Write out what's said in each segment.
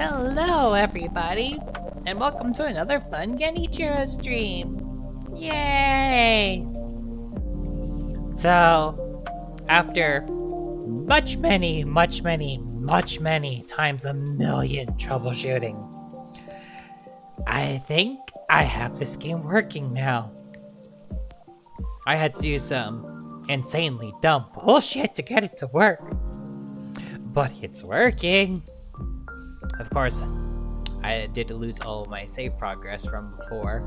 Hello, everybody, and welcome to another fun Genichiro stream. Yay! So, after much many times a million troubleshooting, I think I have this game working now. I had to do some insanely dumb bullshit to get it to work, but it's working. Of course, I I did lose all of my save progress from before.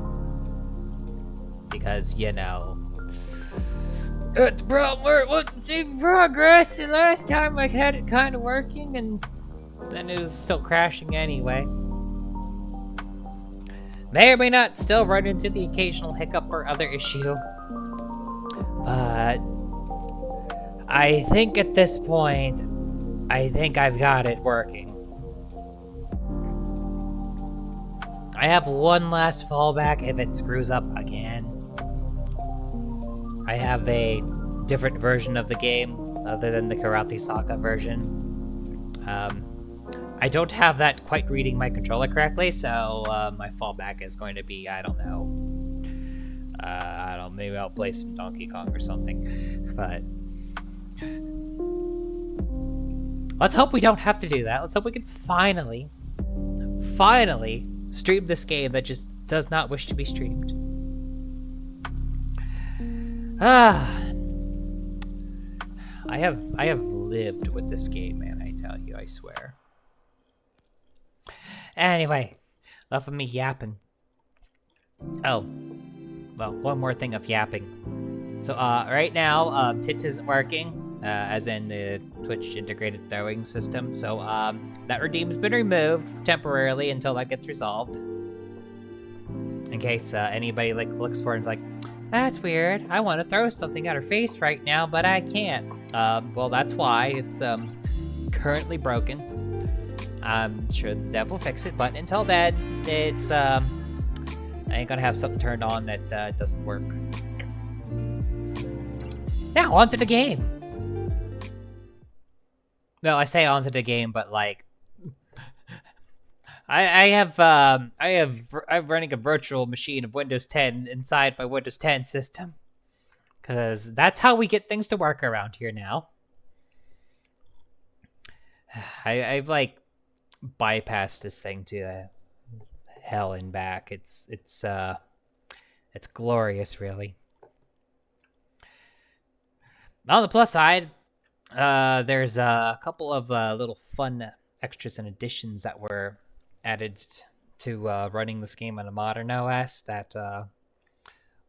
Because, you know... the problem wasn't save progress, and last time I had it kind of working, and then it was still crashing anyway. May or may not still run into the occasional hiccup or other issue. But... I think at this point, I think I've got it working. I have one last fallback if it screws up again. I have a different version of the game other than the Karate Saka version. I don't have that quite reading my controller correctly, so my fallback is going to be, I don't know, maybe I'll play some Donkey Kong or something, but let's hope we don't have to do that. Let's hope we can finally stream this game that just does not wish to be streamed. I have lived with this game, man, I tell you, I swear. Anyway, enough of me yapping. Oh, well, one more thing of yapping. So, right now, Tits isn't working, as in the Twitch integrated throwing system. So, that redeem's been removed temporarily until that gets resolved. In case anybody looks for it and is like, that's weird. I want to throw something at her face right now, but I can't. Well, that's why it's currently broken. I'm sure the dev will fix it, but until then, it's I ain't gonna have something turned on that doesn't work. Now onto the game. No, I say onto the game, but like, I'm running a virtual machine of Windows 10 inside my Windows 10 system, because that's how we get things to work around here now. I've like bypassed this thing to hell and back. It's glorious, really. On the plus side, there's a couple of little fun extras and additions that were added to running this game on a modern OS that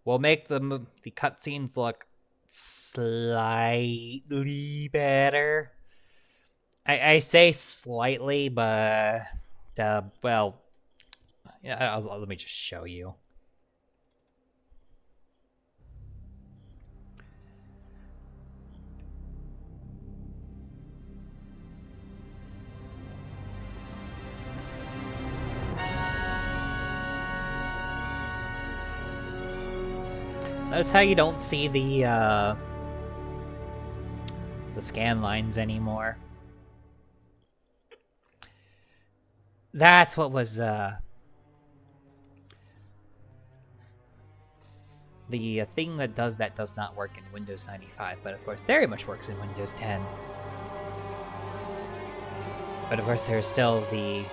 will make the cutscenes look slightly better. I say slightly, but well, yeah, let me just show you. Notice how you don't see the scan lines anymore. That's what was the thing that does not work in Windows 95, but of course very much works in Windows 10. But of course there's still the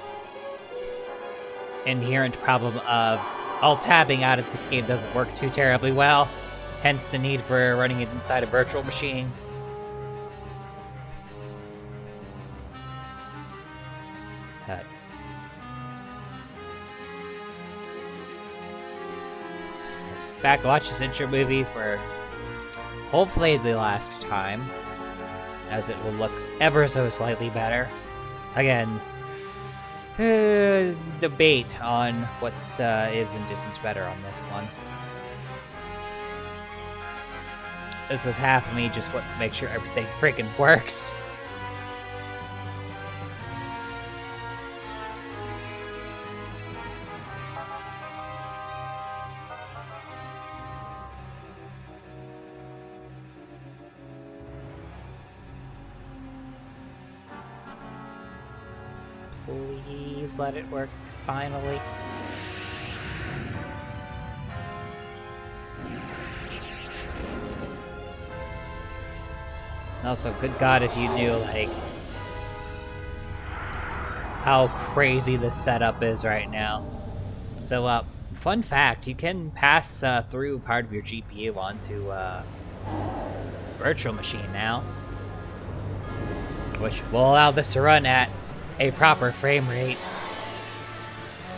inherent problem of alt-tabbing out of this game doesn't work too terribly well, hence the need for running it inside a virtual machine. Back, watch this intro movie for hopefully the last time, as it will look ever so slightly better. Again, debate on what is and isn't better on this one. This is half of me just want to make sure everything freaking works. Please let it work, finally. Also, good God, if you knew, like, how crazy this setup is right now. So, fun fact, you can pass through part of your GPU onto virtual machine now, which will allow this to run at a proper frame rate.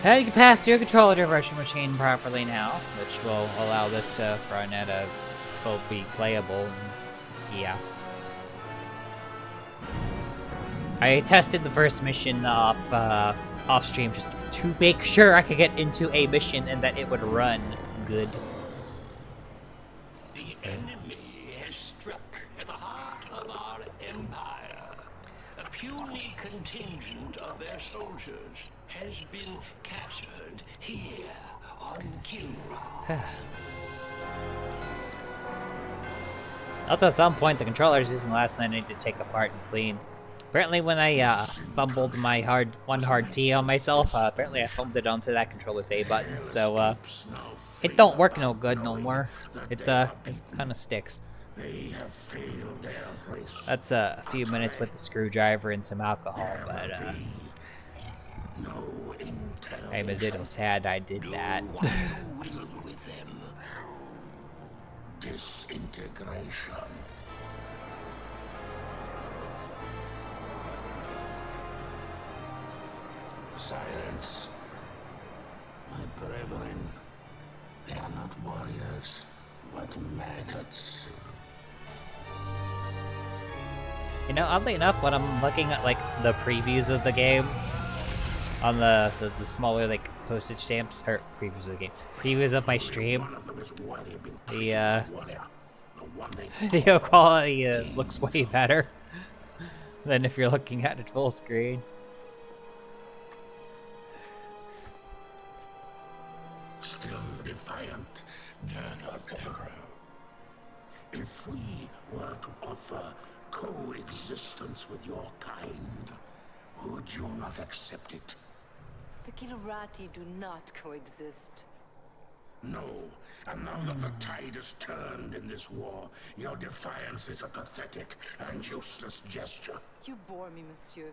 And you can pass through a controller to a virtual machine properly now, which will allow this to run at a will be playable. Yeah. I tested the first mission off stream just to make sure I could get into a mission and that it would run good. The enemy has struck at the heart of our empire. A puny contingent of their soldiers has been captured here on Kilra. Also, at some point, the controller I was using last night I need to take apart and clean. Apparently, when I fumbled my one hard T on myself, apparently I fumbled it onto that controller's A button, so it don't work no good no more. It kind of sticks. That's a few minutes with the screwdriver and some alcohol, but I'm a little sad I did that. Disintegration. Silence. My brethren, they are not warriors, but maggots. You know, oddly enough, when I'm looking at like the previews of the game on the smaller like postage stamps or previews of the game, previews of my stream, the video quality looks way better than if you're looking at it full screen. Still defiant, Terror. If we were to offer coexistence with your kind, would you not accept it? The Kilrati do not coexist. No, and now that the tide has turned in this war, your defiance is a pathetic and useless gesture. You bore me, monsieur.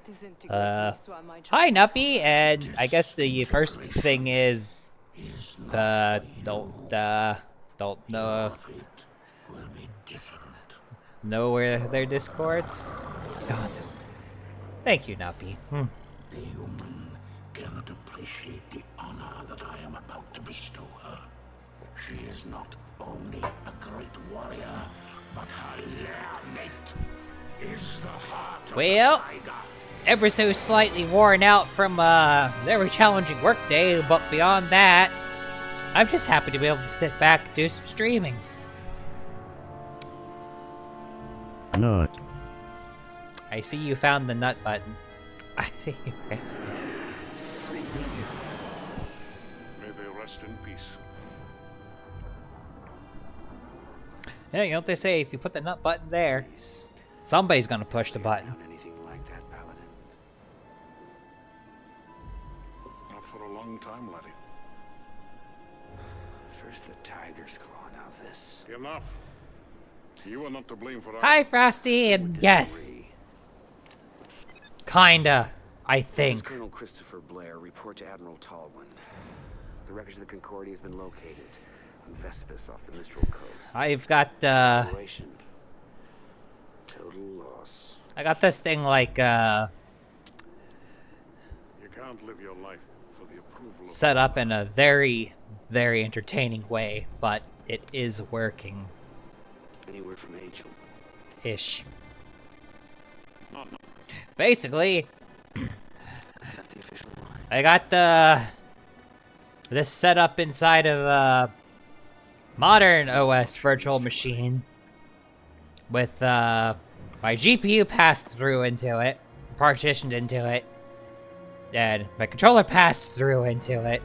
Disintegrate me so I might Hi, Nuppy, and I guess the first thing is, don't know where their Discords? God. Thank you, Nuppy. The human cannot appreciate the honor that I am about to bestow her. She is not only a great warrior, but her lair mate is the heart of the tiger. Ever so slightly worn out from a very challenging workday, but beyond that, I'm just happy to be able to sit back and do some streaming. Nut. I see you found the nut button. I see you found it. May they rest in peace. Yeah, you know what they say, if you put the nut button there, somebody's gonna push the button. For a long time, laddie. First the tiger's claw, now this. Enough. You are not to blame for that. Hi, Frosty, and yes. Kinda, I This is think. Colonel Christopher Blair. Report to Admiral Tallwin. The wreckage of the Concordia has been located on Vespus off the Mistral coast. I've got, Operation. Total loss. I got this thing like, You can't live your life for the approval of set up in a very, very entertaining way, but it is working. Any word from Angel? Ish. No. Basically, Is that the official line? I got this set up inside of a modern OS virtual machine with my GPU passed through into it, partitioned into it, and my controller passed through into it,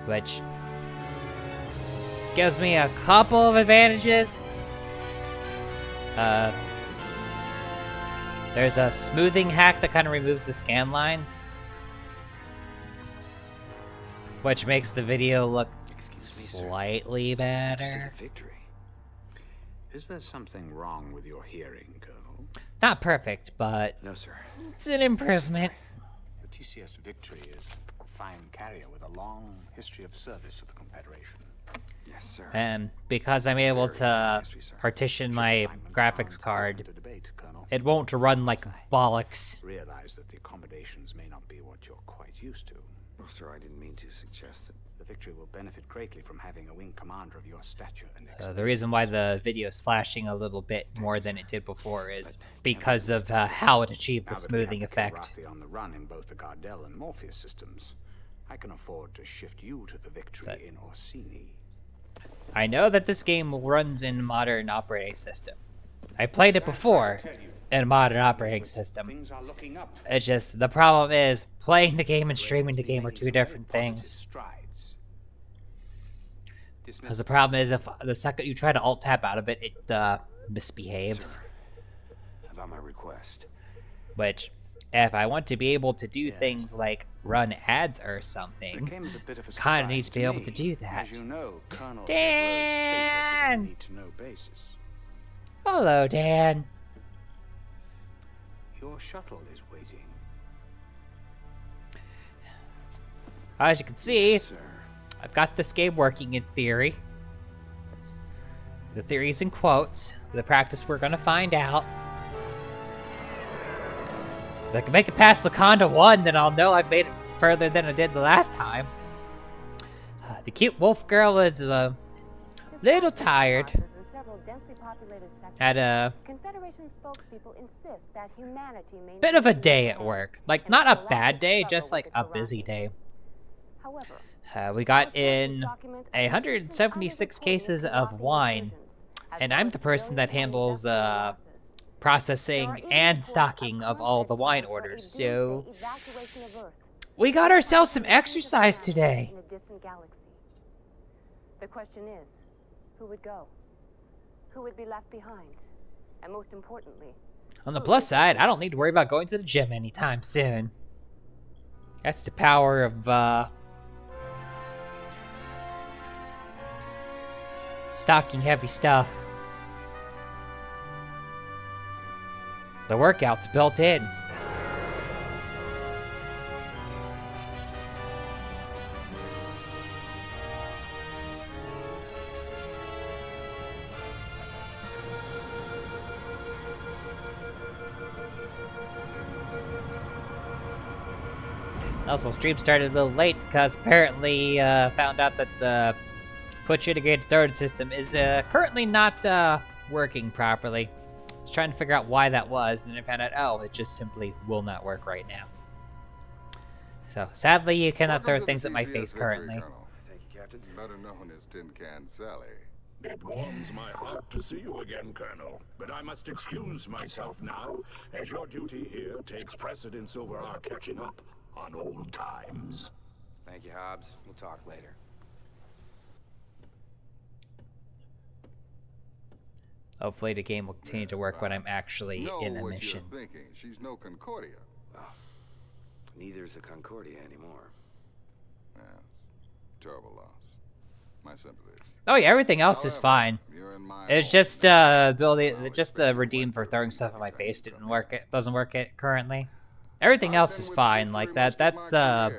which gives me a couple of advantages. There's a smoothing hack that kind of removes the scan lines, which makes the video look slightly better. Victory. Is there something wrong with your hearing, Colonel? Not perfect, but No, sir. it's an improvement. The TCS Victory is a fine carrier with a long history of service to the Confederation. Yes, sir. And because I'm able Very to history, sir. partition my Assignments graphics aren't card, open to debate, Colonel. it won't run like bollocks. Realize that the accommodations may not be what you're quite used to. Well, sir, I didn't mean to suggest that. The victory will benefit greatly from having a wing commander of your stature and The reason why the video is flashing a little bit more than it did before is because of how it achieved the smoothing effect. On the run in both the Gardell and Morpheus systems, I can afford to shift you to the victory in Orsini. I know that this game runs in modern operating system. I played it before in a modern operating system. Things are looking up. It's just, the problem is, playing the game and streaming the game are two different things. Because the problem is, if the second you try to alt-tab out of it, it misbehaves. Sir, about my request. Which, if I want to be able to do things like run ads or something, kind of need to be able to do that. As you know, Colonel Dan! need-to-know basis. Hello, Dan. Your shuttle is waiting. As you can see, Yes, sir. I've got this game working in theory. The theory's in quotes. The practice we're gonna find out. If I can make it past Laconda 1, then I'll know I've made it further than I did the last time. The cute wolf girl is a little tired. Had a bit of a day at work. Like, not a bad day, just like a busy day. We got in 176 cases of wine, and I'm the person that handles processing and stocking of all the wine orders, so we got ourselves some exercise today. The question is, who would go? Who would be left behind? And most importantly, On the plus side, I don't need to worry about going to the gym anytime soon. That's the power of stocking heavy stuff. The workout's built in. Also, stream started a little late because apparently found out that the Twitch integrated third system is currently not working properly. I was trying to figure out why that was, and then I found out, oh, it just simply will not work right now. So, sadly, you cannot throw things at my face currently. Thank you, Captain. Better known as Tin Can Sally. It warms my heart to see you again, Colonel. But I must excuse myself now, as your duty here takes precedence over our catching up on old times. Thank you, Hobbs. We'll talk later. Hopefully the game will continue to work when I'm actually in a what mission. You're thinking. She's no Concordia. Well, neither's a Concordia anymore. Yeah. Terrible loss. My sympathies. Oh yeah, everything else is However, fine. you're in my It's home. just ability, just the redeem for throwing stuff at my face didn't work. It doesn't work it currently. Everything else is fine. Like that. That's the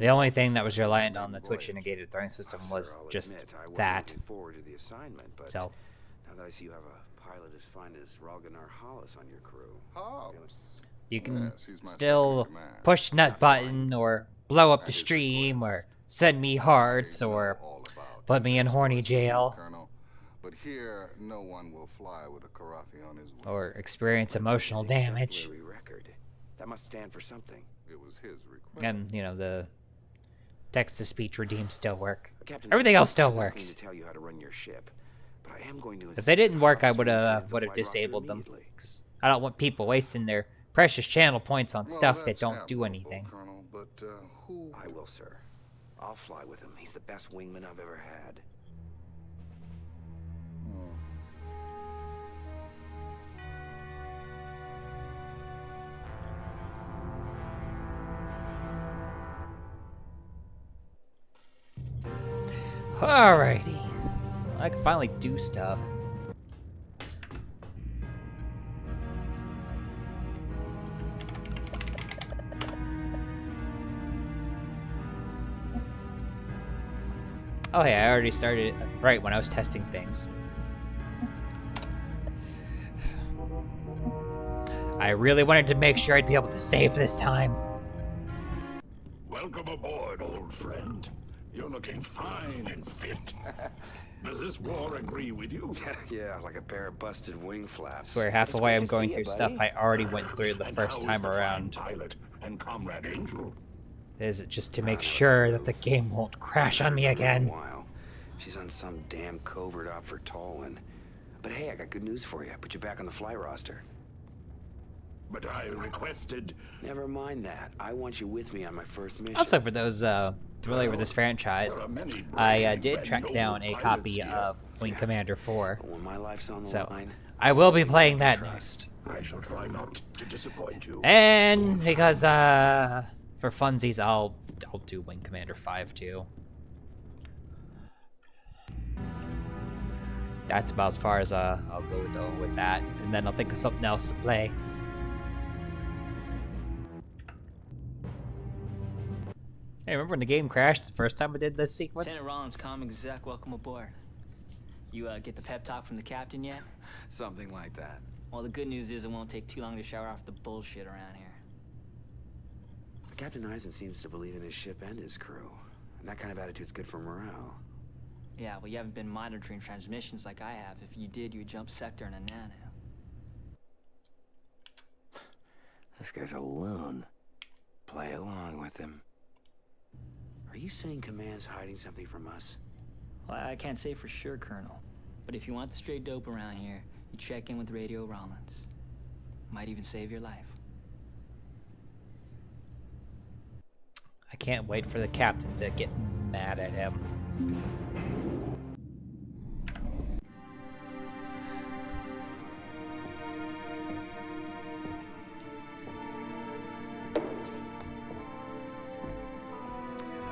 only thing that was reliant on the Twitch integrated throwing system was Sir, I'll just admit, I wasn't that. looking forward to the assignment, but So now that I see you have a pilot as fine as Ralganar Hollis on your crew, Hobbs. you can Yes, he's my still second in command. push the nut button or blow up the That is a stream or send me hearts They know or all about put me in horny it, jail Colonel. But here, no one will fly with a Karathi on his wing. or experience emotional His damage. exemplary record. That must stand for something. It was his request. And you know the text-to-speech redeems still work. Captain, Everything else still I'm not going works. to tell you how to run your ship, but I am going to If they insist didn't that work, I Hobbs would be inserted have into the flight roster disabled them. immediately. 'Cause I don't want people wasting their precious channel points on Well, stuff that that's don't do admirable, anything. Colonel, but who? I will, sir. I'll fly with him. He's the best wingman I've ever had. Alrighty. I can finally do stuff. Oh, hey, I already started right when I was testing things. I really wanted to make sure I'd be able to save this time. Welcome aboard, old friend. You're looking fine and fit. Does this war agree with you? Yeah, like a pair of busted wing flaps. Swear half It's the way great I'm to going see through you, stuff buddy. I already went through the And first how time is the fine around. pilot and Comrade Angel? Is it just to make sure that the game won't crash on me again? While. She's on some damn covert op for Tallwin. But hey, I got good news for you. I put you back on the flight roster. But I requested... Never mind that. I want you with me on my first mission. Also, for those familiar with this franchise, there are many I brave did and track noble down a pilots copy here. of Wing Commander 4, But when my life's on the so line, I will be playing that next. I shall try not to disappoint you. And because for funsies, I'll do Wing Commander 5 too. That's about as far as I'll go though with that, and then I'll think of something else to play. Hey, remember when the game crashed the first time I did this sequence? Lieutenant Rollins, comm exec, welcome aboard. You get the pep talk from the captain yet? something like that. Well, the good news is it won't take too long to shower off the bullshit around here. Captain Eisen seems to believe in his ship and his crew. And that kind of attitude's good for morale. Yeah, well, you haven't been monitoring transmissions like I have. If you did, you would jump sector in a nano. This guy's a loon. Play along with him. Are you saying Command's hiding something from us? Well, I can't say for sure, Colonel. But if you want the straight dope around here, you check in with Radio Rollins. Might even save your life. I can't wait for the captain to get mad at him.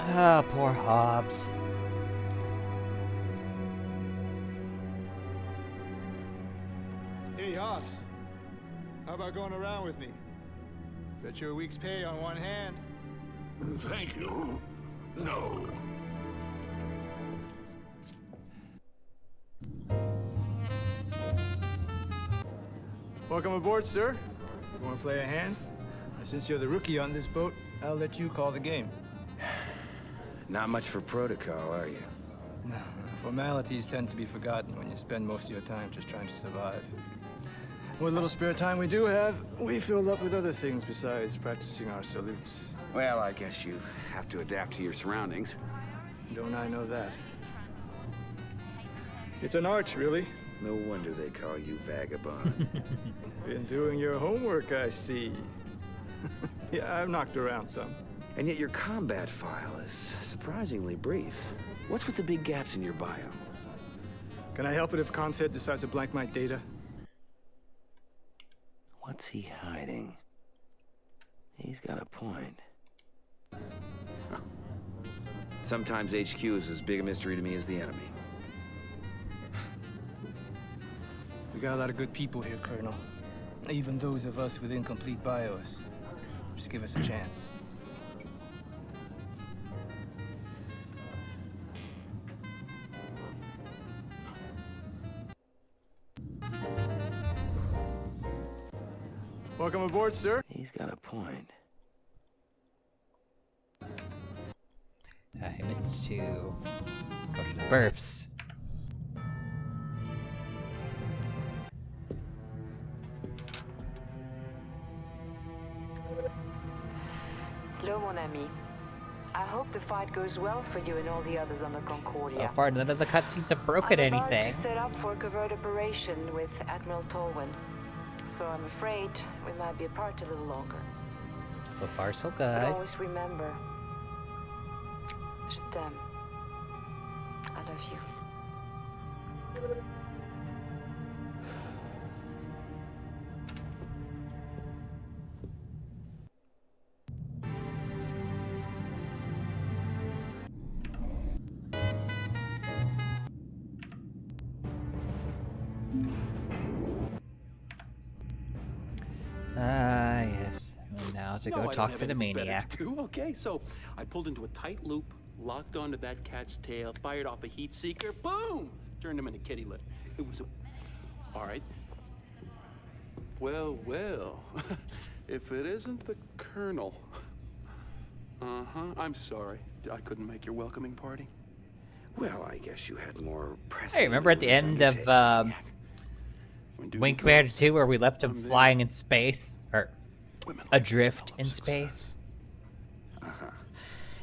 Ah, poor Hobbs. Hey, Hobbs. How about going around with me? Bet you a week's pay on one hand. Thank you. No. Welcome aboard, sir. You want to play a hand? Since you're the rookie on this boat, I'll let you call the game. Not much for protocol, are you? No, formalities tend to be forgotten when you spend most of your time just trying to survive. What little spare time we do have, we fill up with other things besides practicing our salutes. Well, I guess you have to adapt to your surroundings. Don't I know that? It's an art, really. No wonder they call you vagabond. Been doing your homework, I see. Yeah, I've knocked around some. And yet your combat file is surprisingly brief. What's with the big gaps in your bio? Can I help it if Confed decides to blank my data? What's he hiding? He's got a point. Huh. Sometimes HQ is as big a mystery to me as the enemy. We got a lot of good people here, Colonel. Even those of us with incomplete bios. Just give us a chance. Welcome aboard, sir. He's got a point. I meant to go to the berths. Hello, mon ami. I hope the fight goes well for you and all the others on the Concordia. So far, none of the cutscenes have broken I'm about anything. to set up for a covert operation with Admiral Tolwyn. So I'm afraid we might be apart a little longer. So far, so But good. always remember, je t'aime. I love you. Yes. And now to go talk to the maniac. Okay, so I pulled into a tight loop, locked onto that cat's tail, fired off a heat seeker, boom! Turned him into kitty litter. It was a... All right. Well, well. If it isn't the Colonel. I'm sorry. I couldn't make your welcoming party. Well, I guess you had more pressing. Hey, remember at the end of Wing Commander 2 where we left him flying in space? Or adrift in space?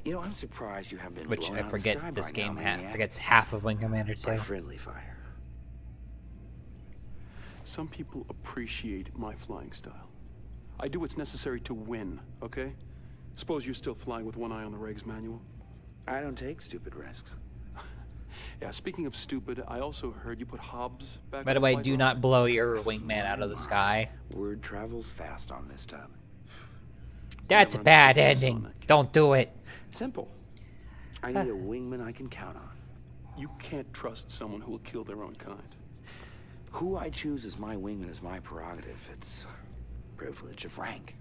You know, I'm surprised you haven't been Which blown I out of the forget sky this by now, game maniac. forgets half of Wing Commander 2. By friendly fire. Some people appreciate my flying style. I do what's necessary to win, okay? Suppose you're still flying with one eye on the regs manual? I don't take stupid risks. Yeah, speaking of stupid, I also heard you put Hobbs back By the on way, flight do roster. not blow your wingman out of the sky. Word travels fast on this tub. That's a bad ending. Don't do it. Simple. I need a wingman I can count on. You can't trust someone who will kill their own kind. Who I choose as my wingman is my prerogative. It's privilege of rank.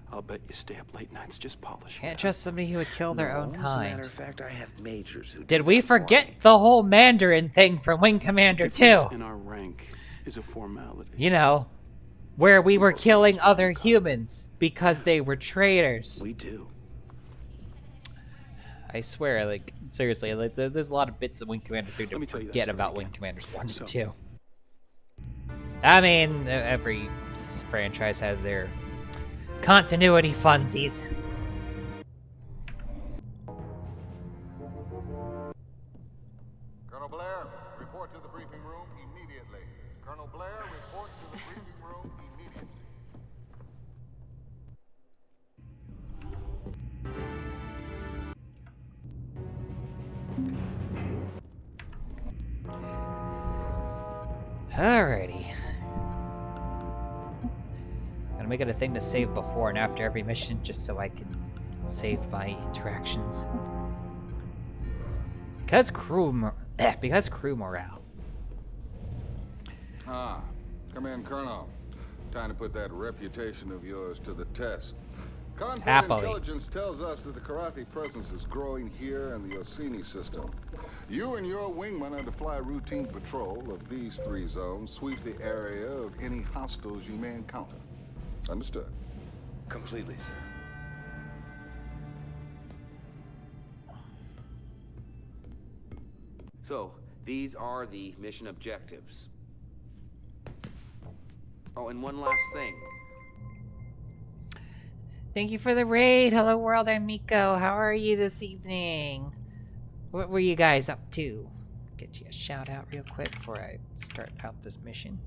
I'll bet you stay up late nights just polishing. Can't trust somebody who would kill their own As a kind. matter of fact, I have majors who Did do we that for forget me. the whole Mandarin thing from Wing Commander 2? In our rank is a formality. You know, where we were killing other humans because they were traitors. We do. I swear, like, seriously, like, there's a lot of bits of Wing Commander 3 Let to me tell you that forget story about again. Wing Commanders 1 So- and 2. I mean, every franchise has their continuity funsies. Colonel Blair, report to the briefing room immediately. Colonel Blair, report to the briefing room immediately. Alrighty. I'm gonna make it a thing to save before and after every mission just so I can save my interactions. Because crew morale. Ah, come in, Colonel. Time to put that reputation of yours to the test. Convoy Happily. intelligence tells us that the Karathi presence is growing here in the Orsini system. You and your wingman are to fly routine patrol of these 3 zones, sweep the area of any hostiles you may encounter. Understood? Completely, sir. So, these are the mission objectives. Oh, and one last thing. Thank you for the raid. Hello world, I'm Miko. How are you this evening? What were you guys up to? Get you a shout out real quick before I start out this mission.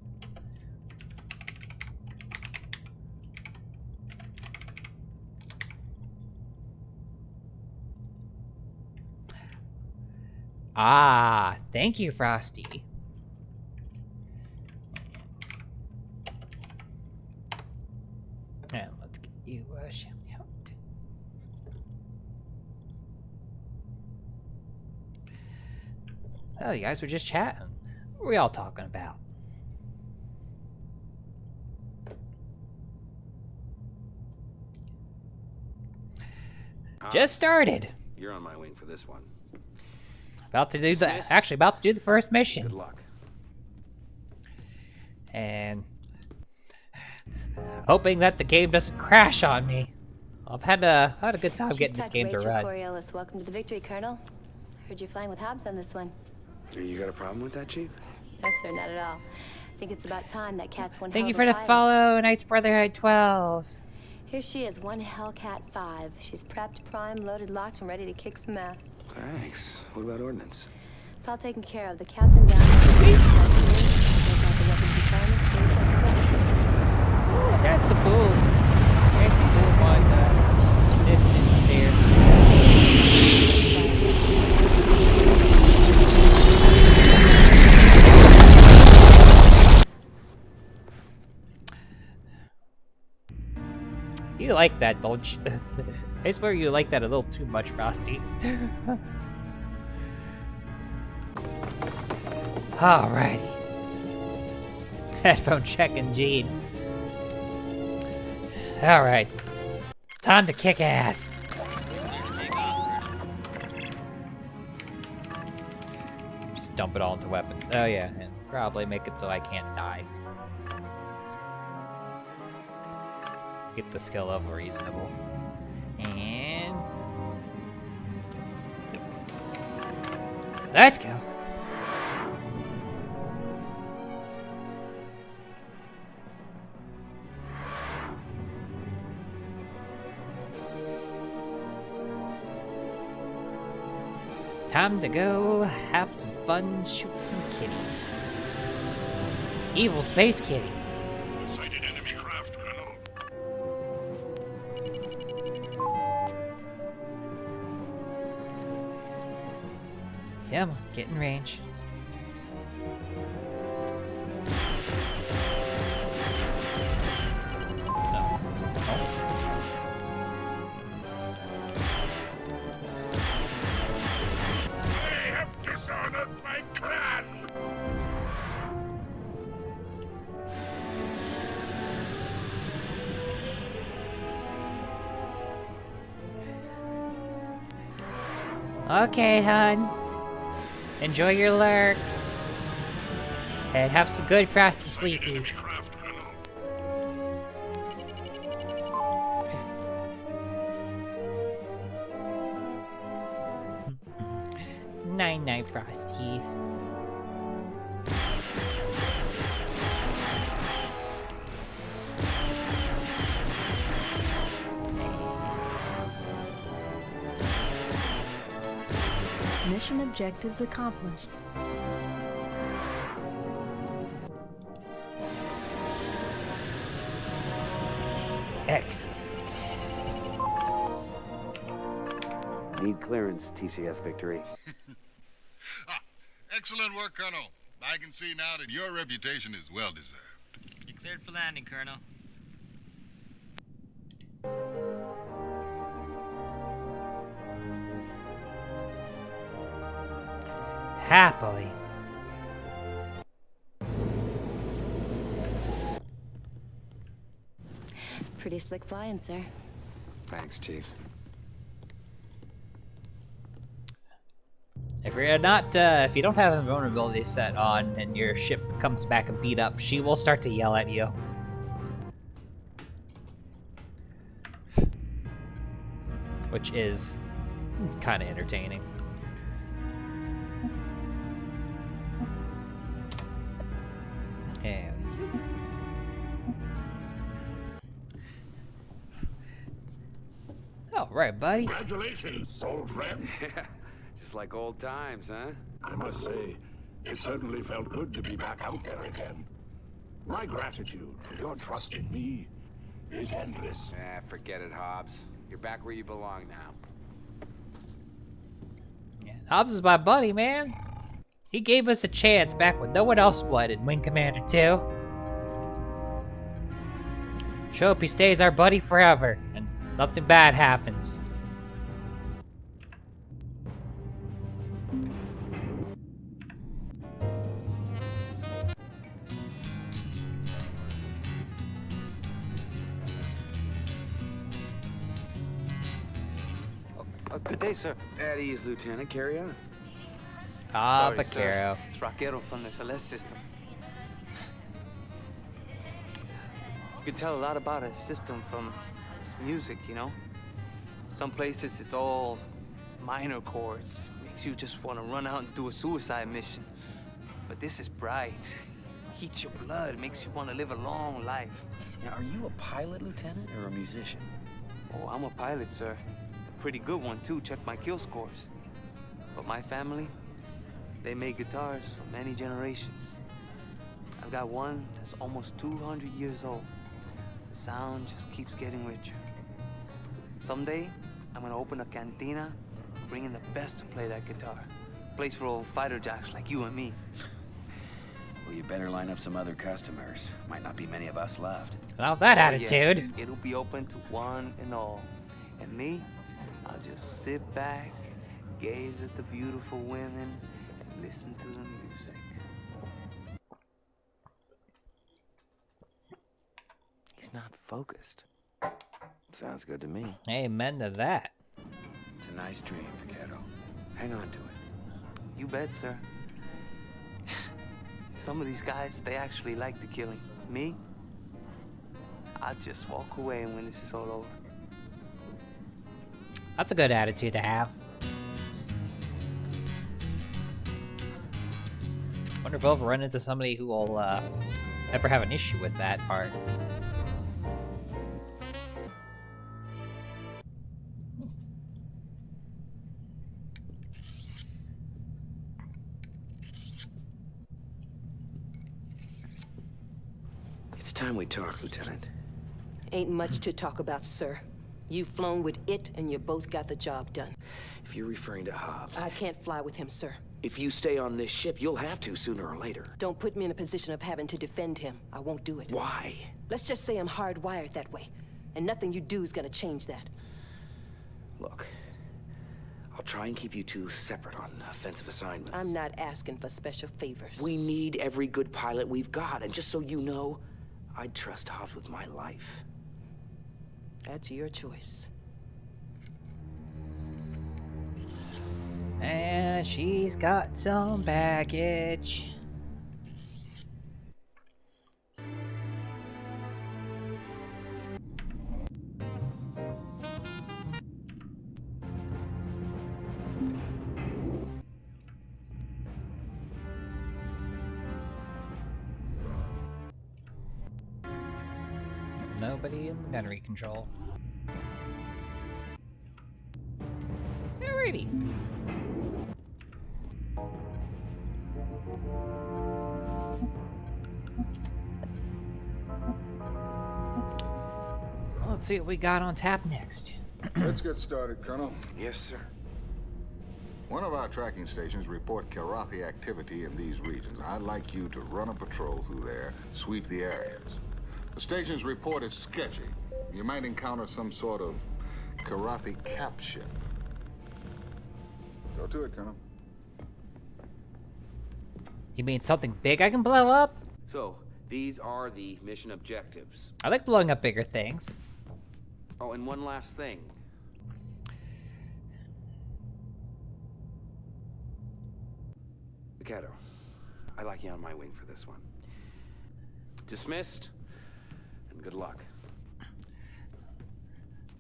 Ah, thank you, Frosty. And let's get you a shout out. Oh, you guys were just chatting. What were y'all talking about? Just started. You're on my wing for this one. About to do the first mission. Good luck. And hoping that the game doesn't crash on me. I've had a good time getting this game to run. Coriolis, welcome to the victory, Colonel. Heard you're flying with Hobbs on this one. You got a problem with that, Chief? No, sir, not at all. I think it's about time that cat's one Thank hell you of for a the pilot. follow, Knights Brotherhood 12. Here she is, one Hellcat 5. She's prepped, primed, loaded, locked, and ready to kick some ass. Thanks. What about ordnance? It's all taken care of. The captain down there. The weapons requirements, so you're set to go. That's a boom. Fancy boom on the distance there. You like that, don't you? I swear you like that a little too much, Frosty. Alrighty. Headphone check indeed. Alright. Time to kick ass. just dump it all into weapons. Oh yeah, and probably make it so I can't die. Get the skill level reasonable. And... let's go. Time to go have some fun, shoot some kitties. Evil space kitties. Sighted enemy craft, Colonel. Come on, get in range. They have dishonored my clan. Okay, hun. Enjoy your lurk. And have some good frosty sleepies. Night-night, Frosties. Mission objectives accomplished. Excellent. Need clearance, TCS Victory. Excellent work, Colonel. I can see now that your reputation is well deserved. You cleared for landing, Colonel. Happily. Pretty slick flying, sir. Thanks, Chief. If you're not, if you don't have invulnerability set on and your ship comes back and beat up, she will start to yell at you. Which is kind of entertaining. And all right, buddy. Congratulations, old friend. Just like old times, huh? I must say, it certainly felt good to be back out there again. My gratitude for your trust in me is endless. Forget it, Hobbs. You're back where you belong now. Yeah, Hobbs is my buddy, man. He gave us a chance back when no one else would in Wing Commander 2. Sure hope he stays our buddy forever and nothing bad happens. Good day, sir. At ease, Lieutenant. Carry on. Ah, Sorry, sir. Vaquero. It's Raquero from the Celeste system. You can tell a lot about a system from its music, you know? Some places it's all minor chords. Makes you just want to run out and do a suicide mission. But this is bright. Heats your blood, makes you want to live a long life. Now, are you a pilot, Lieutenant, or a musician? Oh, I'm a pilot, sir. A pretty good one, too. Check my kill scores. But my family, they made guitars for many generations. I've got one that's almost 200 years old. The sound just keeps getting richer. Someday, I'm gonna open a cantina, bring in the best to play that guitar. Place for old fighter jacks like you and me. Well, you better line up some other customers. Might not be many of us left. Well, that Oh, attitude. yeah. It'll be open to one and all. And me, I'll just sit back, gaze at the beautiful women, and listen to the music. He's not focused. Sounds good to me. Amen to that. It's a nice dream, Vaquero. Hang on to it. You bet, sir. Some of these guys, they actually like the killing. Me? I'll just walk away when this is all over. That's a good attitude to have. Wonder if I'll ever run into somebody who will ever have an issue with that part. It's time we talk, Lieutenant. Ain't much to talk about, sir. You've flown with it, and you both got the job done. If you're referring to Hobbs... I can't fly with him, sir. If you stay on this ship, you'll have to sooner or later. Don't put me in a position of having to defend him. I won't do it. Why? Let's just say I'm hardwired that way, and nothing you do is gonna change that. Look, I'll try and keep you two separate on offensive assignments. I'm not asking for special favors. We need every good pilot we've got, and just so you know, I'd trust Hobbs with my life. That's your choice. And she's got some baggage. Nobody in the gunnery control. Alrighty. Let's see what we got on tap next. Let's get started, Colonel. Yes, sir. One of our tracking stations report Karathi activity in these regions. I'd like you to run a patrol through there, sweep the areas. The station's report is sketchy. You might encounter some sort of Karathi cap ship. Go to it, Colonel. You mean something big I can blow up? So, these are the mission objectives. I like blowing up bigger things. Oh, and one last thing. Mikado, I'd like you on my wing for this one. Dismissed, and good luck.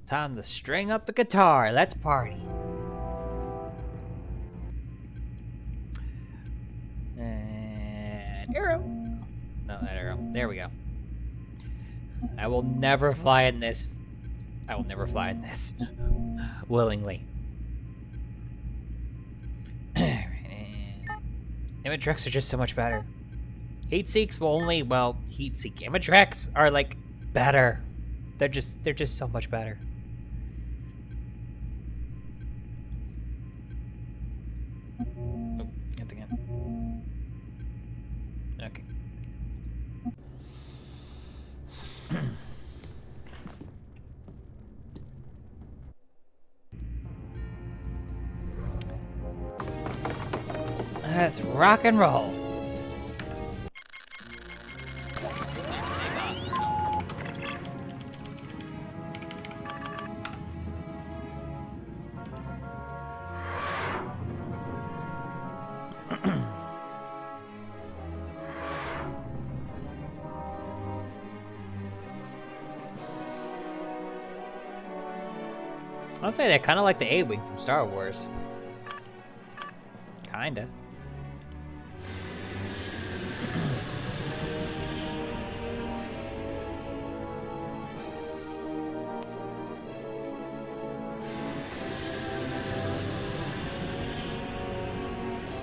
Time to string up the guitar. Let's party. And arrow. No, that arrow. There we go. I will never fly in this. I will never fly in this. Willingly. Image are just so much better. Heat seeks will only, well, heat seek. Image are like better. They're just so much better. Oh, hit again. Okay. Let's rock and roll. I'll say that kind of like the A-Wing from Star Wars. Kinda.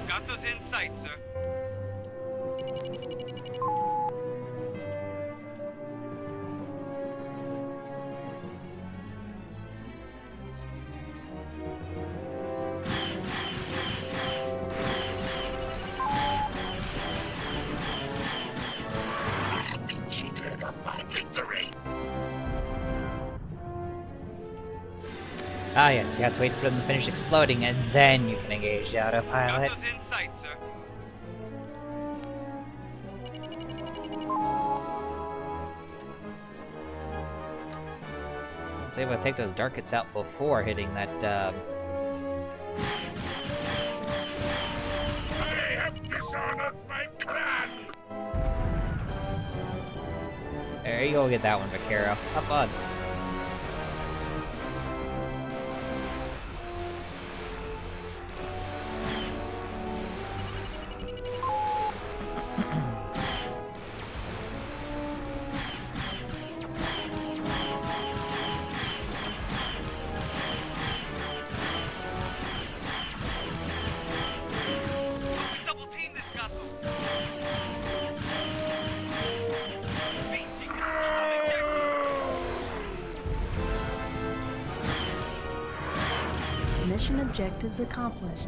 Got those in sight, sir. Ah yes, you have to wait for them to finish exploding and then you can engage the autopilot. Got those in sight, sir. Let's see if I take those darkets out before hitting that, I have dishonored my clan! There you go, get that one, Vaquero. Have fun. Mission objectives accomplished.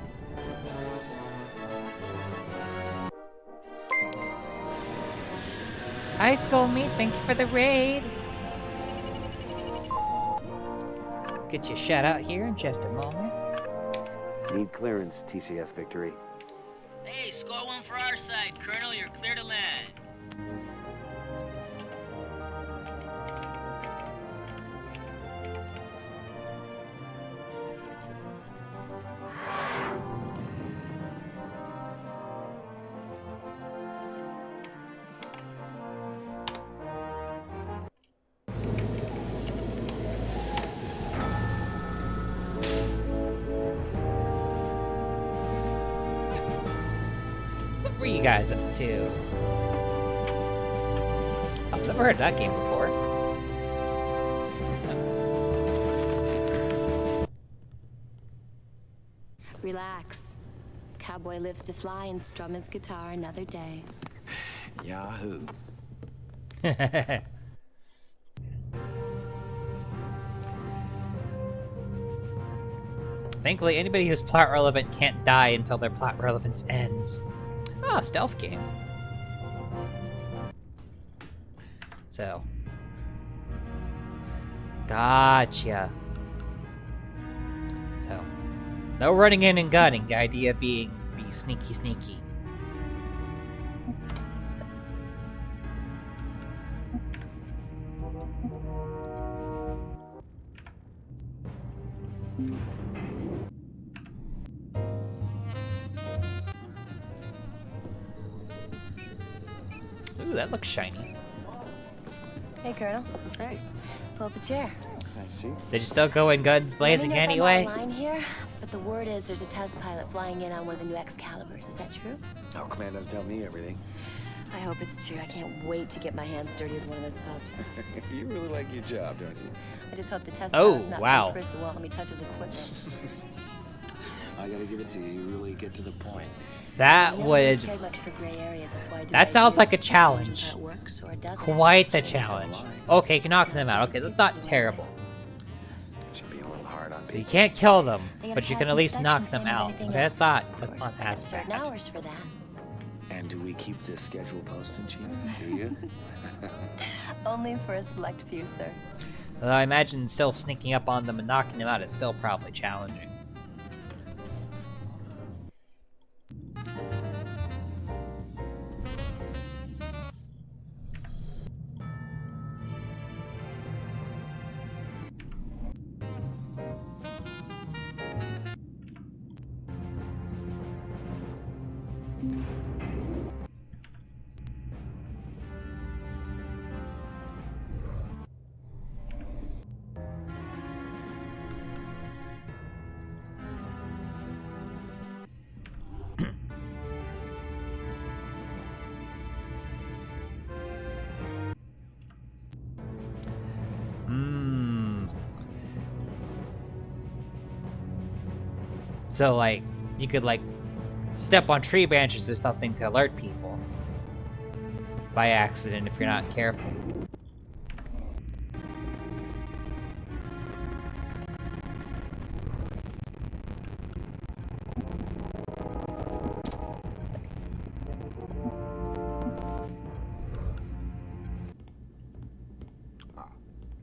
Hi, Skullmeat. Thank you for the raid. Get your shout out here in just a moment. Need clearance, TCS Victory. Hey, score one for our side, Colonel. You're clear to land. What were you guys up to? I've never heard that game before. Relax. Cowboy lives to fly and strum his guitar another day. Yahoo. Thankfully, anybody who's plot relevant can't die until their plot relevance ends. Ah, stealth game. So. Gotcha. So. No running in and gunning. The idea being be sneaky, sneaky. Ooh, that looks shiny. Hey, Colonel. Hey. Pull up a chair. I see. Did you still go in guns blazing anyway? I'm online here, but the word is there's a test pilot flying in on one of the new Excaliburs. Is that true? Oh, Command doesn't tell me everything. I hope it's true. I can't wait to get my hands dirty with one of those pups. You really like your job, don't you? I just hope the test Oh, pilot's not wow. some Chris who won't let me touch his equipment. I gotta give it to you. You really get to the point. That You know, I would... don't care much for gray areas. That's why I do That what I sounds do. like a challenge. How it works or it doesn't. Quite the challenge. Okay, you can knock them out. Okay, that's not terrible. Should be a little hard on So you can't kill them, but you can at least knock them inspection, out. same as Okay, that's anything not else. as Certain bad. hours for that. And do we keep this schedule posted, Chief? Do you? Only for a select few, sir. Although I imagine still sneaking up on them and knocking them out is still probably challenging. So, like, you could, like, step on tree branches or something to alert people. By accident, if you're not careful.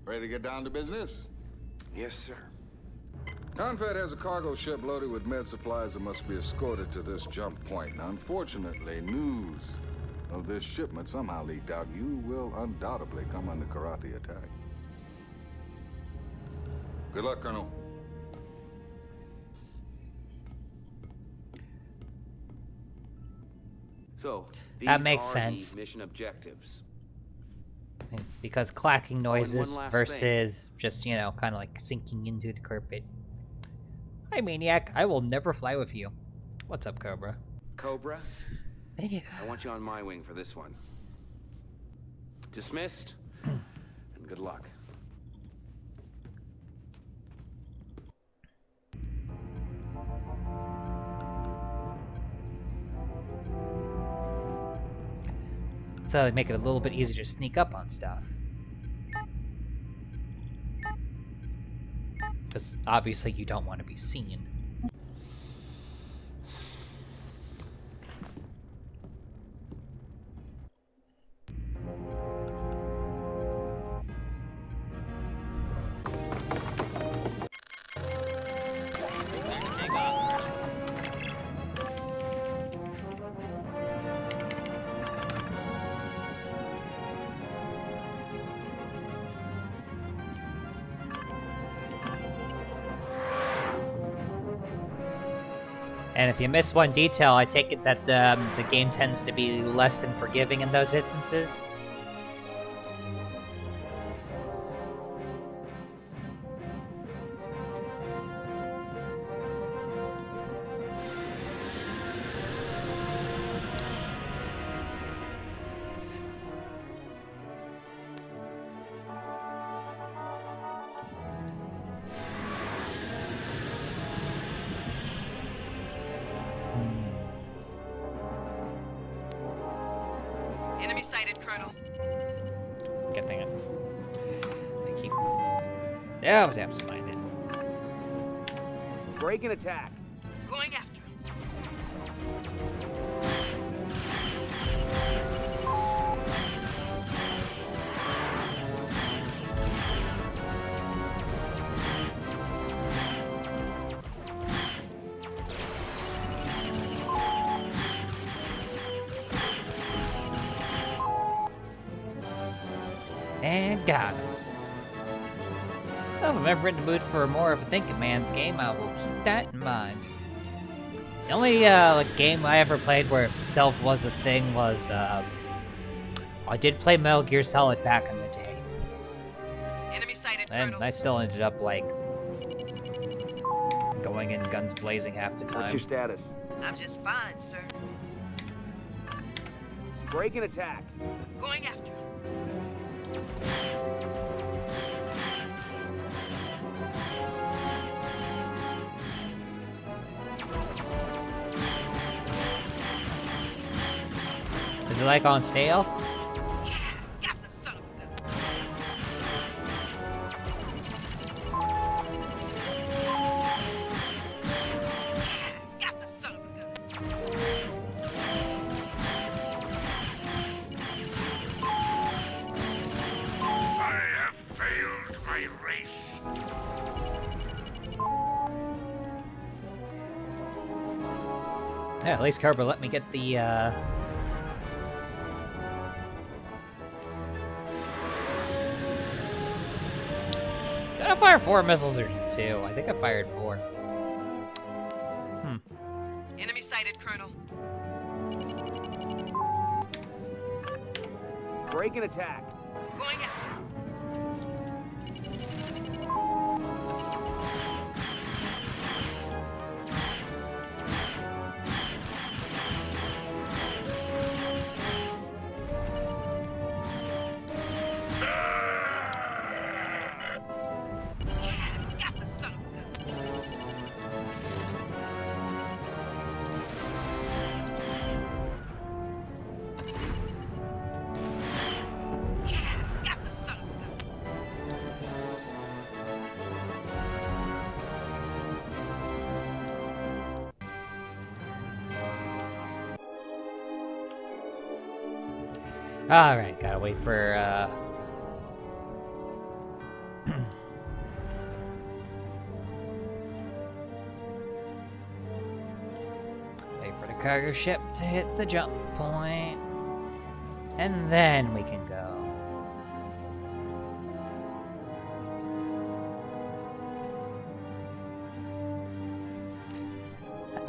Ready to get down to business? Yes, sir. Confed has a cargo ship loaded with med supplies that must be escorted to this jump point. Now, unfortunately, news of this shipment somehow leaked out. You will undoubtedly come under Karathi attack. Good luck, Colonel. So, That these makes are sense. the mission objectives. Because clacking noises one last versus just, you know, kind of like sinking into the carpet. Hi, Maniac. I will never fly with you. What's up, Cobra? Cobra, Maybe. I want you on my wing for this one. Dismissed, and good luck. So they make it a little bit easier to sneak up on stuff. Because obviously you don't want to be seen. And if you miss one detail, I take it that the game tends to be less than forgiving in those instances. Enemy sighted, Colonel. Good thing I keep... Yeah, I was absent-minded. Break and attack. Going after. And got it. Well, if I'm ever in the mood for more of a thinking man's game, I will keep that in mind. The only like game I ever played where stealth was a thing was I did play Metal Gear Solid back in the day. Enemy sighted, And Colonel. I still ended up like going in guns blazing half the time. What's your status? I'm just fine, sir. Break and attack. Going after. Is it like on stale? I have failed my race. Yeah, at least Cobra let me get the Did I fire 4 missiles or 2? I think I fired 4. Enemy sighted, Colonel. Break and attack. Going after. Alright, gotta wait for wait for the cargo ship to hit the jump point. And then we can go.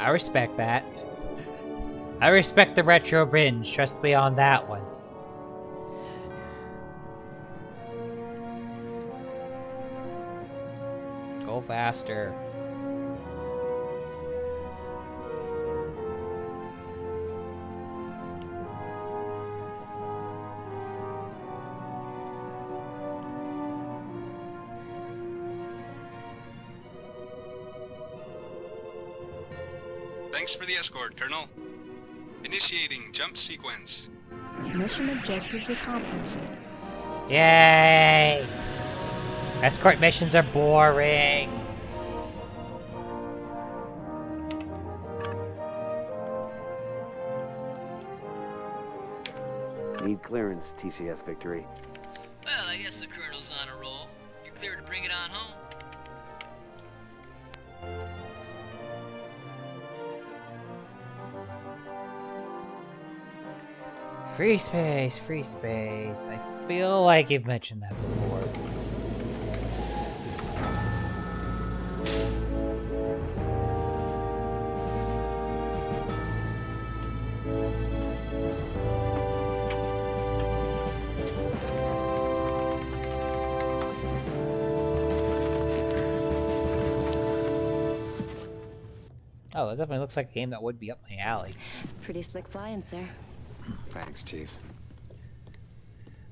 I respect that. I respect the retro binge, trust me on that one. faster. Thanks for the escort, Colonel. Initiating jump sequence. Mission objectives accomplished. Yay! Escort missions are boring. Need clearance, TCS Victory. Well, I guess the Colonel's on a roll. You're clear to bring it on home. Free space, free space. I feel like you've mentioned that before. Oh, that definitely looks like a game that would be up my alley. Pretty slick flying, sir. Thanks, Chief.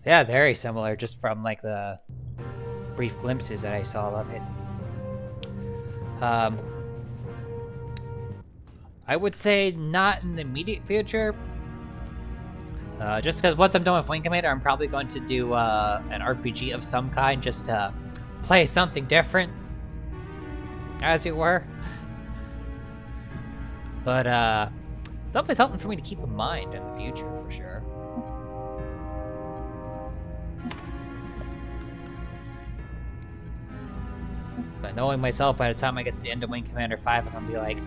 Yeah, very similar, just from like the brief glimpses that I saw of it. I would say not in the immediate future. Just because once I'm done with Wing Commander, I'm probably going to do an RPG of some kind, just to play something different, as it were. But it's definitely something for me to keep in mind in the future, for sure. But knowing myself, by the time I get to the end of Wing Commander 5, I'm gonna be like,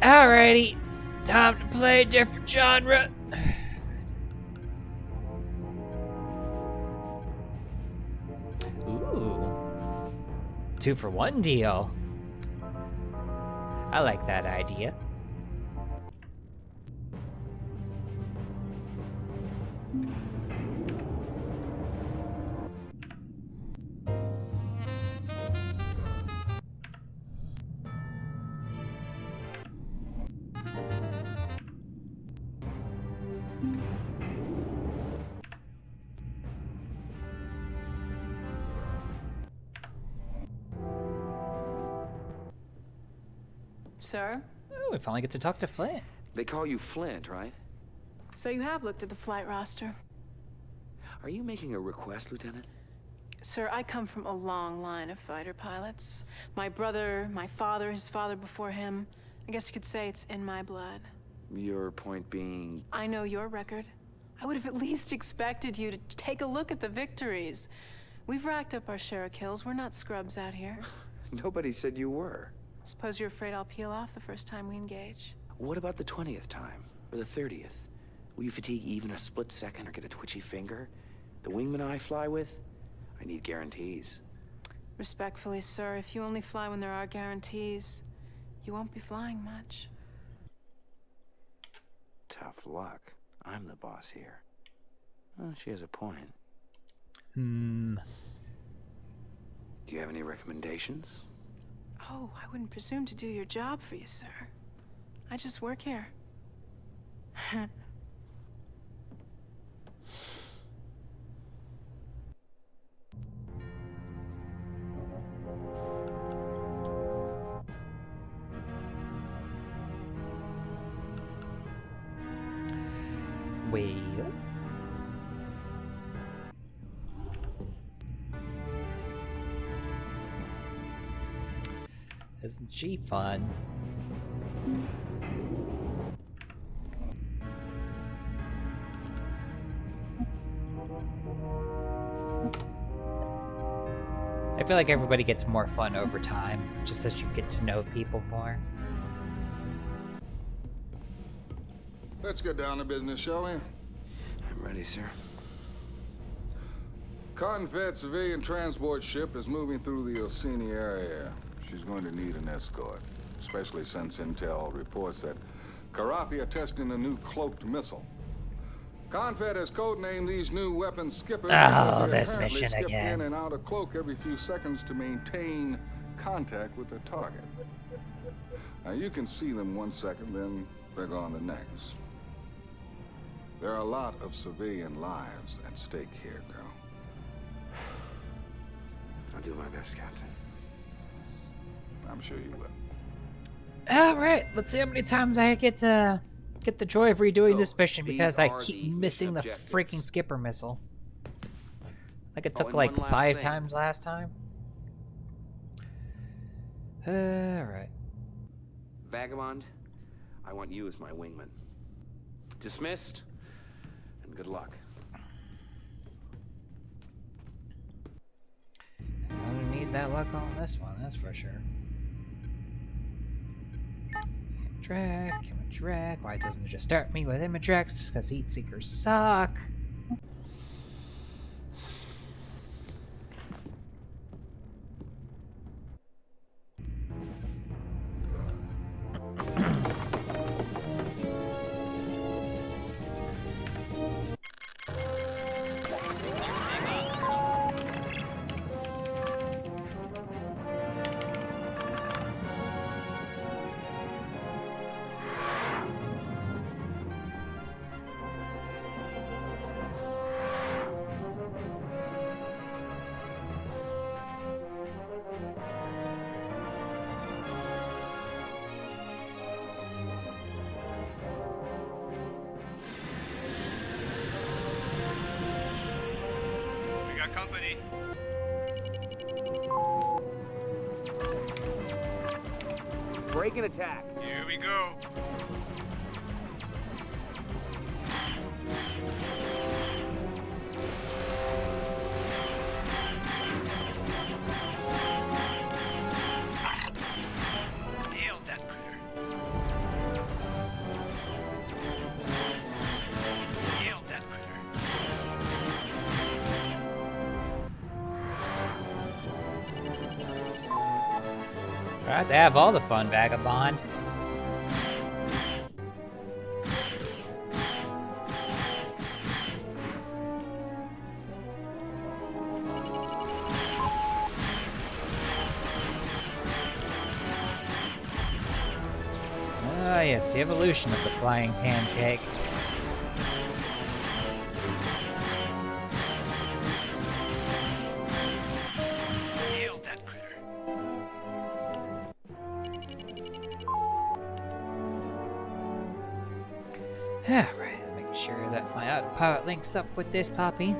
alrighty, time to play a different genre. Ooh. 2-for-1 deal. I like that idea. Sir? Oh, we finally get to talk to Flint. They call you Flint, right? So you have looked at the flight roster. Are you making a request, Lieutenant? Sir, I come from a long line of fighter pilots. My brother, my father, his father before him. I guess you could say it's in my blood. Your point being... I know your record. I would have at least expected you to take a look at the victories. We've racked up our share of kills. We're not scrubs out here. Nobody said you were. Suppose you're afraid I'll peel off the first time we engage. What about the 20th time? Or the 30th? Will you fatigue even a split second or get a twitchy finger? The wingman I fly with? I need guarantees. Respectfully, sir, if you only fly when there are guarantees, you won't be flying much. Tough luck. I'm the boss here. Well, she has a point. Hmm. Do you have any recommendations? Oh, I wouldn't presume to do your job for you, sir. I just work here. Well. Isn't she fun? I feel like everybody gets more fun over time, just as you get to know people more. Let's get down to business, shall we? I'm ready, sir. Confed civilian transport ship is moving through the Orsini area. She's going to need an escort, especially since intel reports that Karathi are testing a new cloaked missile. Confed has codenamed these new weapons skippers. Oh, because they this apparently mission skip again. in and out of cloak every few seconds to maintain contact with their target. Now, you can see them 1 second, then they're gone the next. There are a lot of civilian lives at stake here, Colonel. I'll do my best, Captain. I'm sure you will. Alright, let's see how many times I get the joy of redoing this mission because I keep missing the freaking skipper missile. Like it took like 5 times last time. Alright. Vagabond, I want you as my wingman. Dismissed, and good luck. I'm gonna need that luck on this one, that's for sure. Imadrack. Why doesn't it just start me with Imadrax? Because Heat Seekers suck. Company. Break and attack. Here we go. Nailed that critter. Nailed that critter. Try to have all the fun, Vagabond. Ah, yes, the evolution of the flying pancake. Alright, make sure that my autopilot links up with this puppy.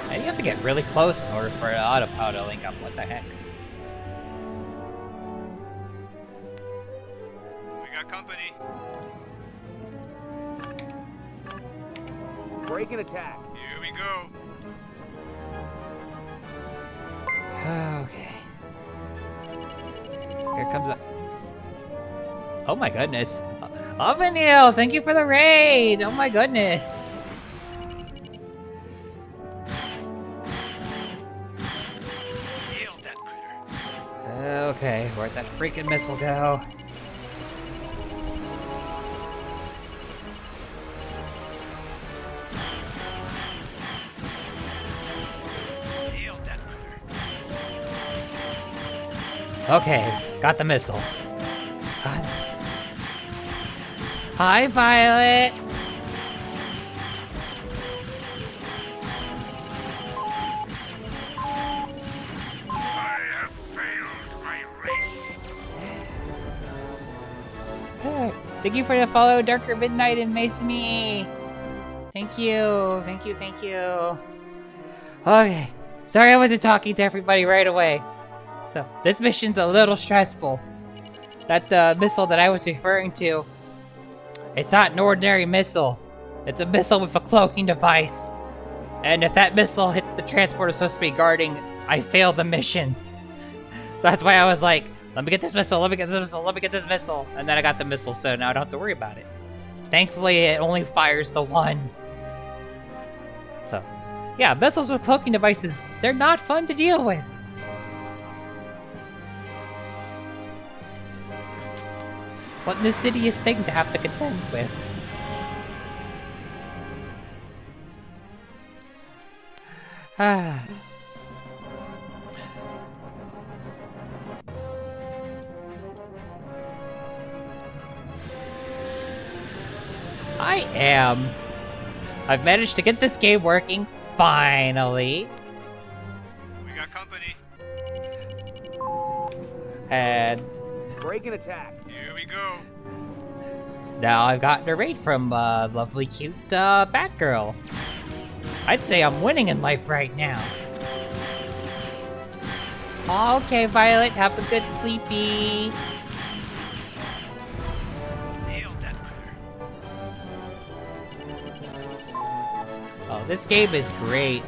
And you have to get really close in order for an autopilot to link up. What the heck? We got company. Break and attack. Here we go. Okay. Here comes a... Oh my goodness. Ovenil, thank you for the raid! Oh my goodness. Okay, where'd that freaking missile go? Okay, got the missile. Hi, Violet! Thank you for the follow, Darker Midnight and Masemi. Thank you, thank you, thank you. Okay, sorry I wasn't talking to everybody right away. So, this mission's a little stressful. That missile that I was referring to It's not an ordinary missile. It's a missile with a cloaking device. And if that missile hits the transport it's supposed to be guarding, I fail the mission. So that's why I was like, let me get this missile, let me get this missile, let me get this missile. And then I got the missile, so now I don't have to worry about it. Thankfully, it only fires the one. So, yeah, missiles with cloaking devices, they're not fun to deal with. What an insidious thing to have to contend with. Ah. I am. I've managed to get this game working, finally. We got company. And break and attack. Here we go. now I've gotten a raid from lovely, cute Batgirl. I'd say I'm winning in life right now. Okay, Violet, have a good sleepy. Oh, this game is great.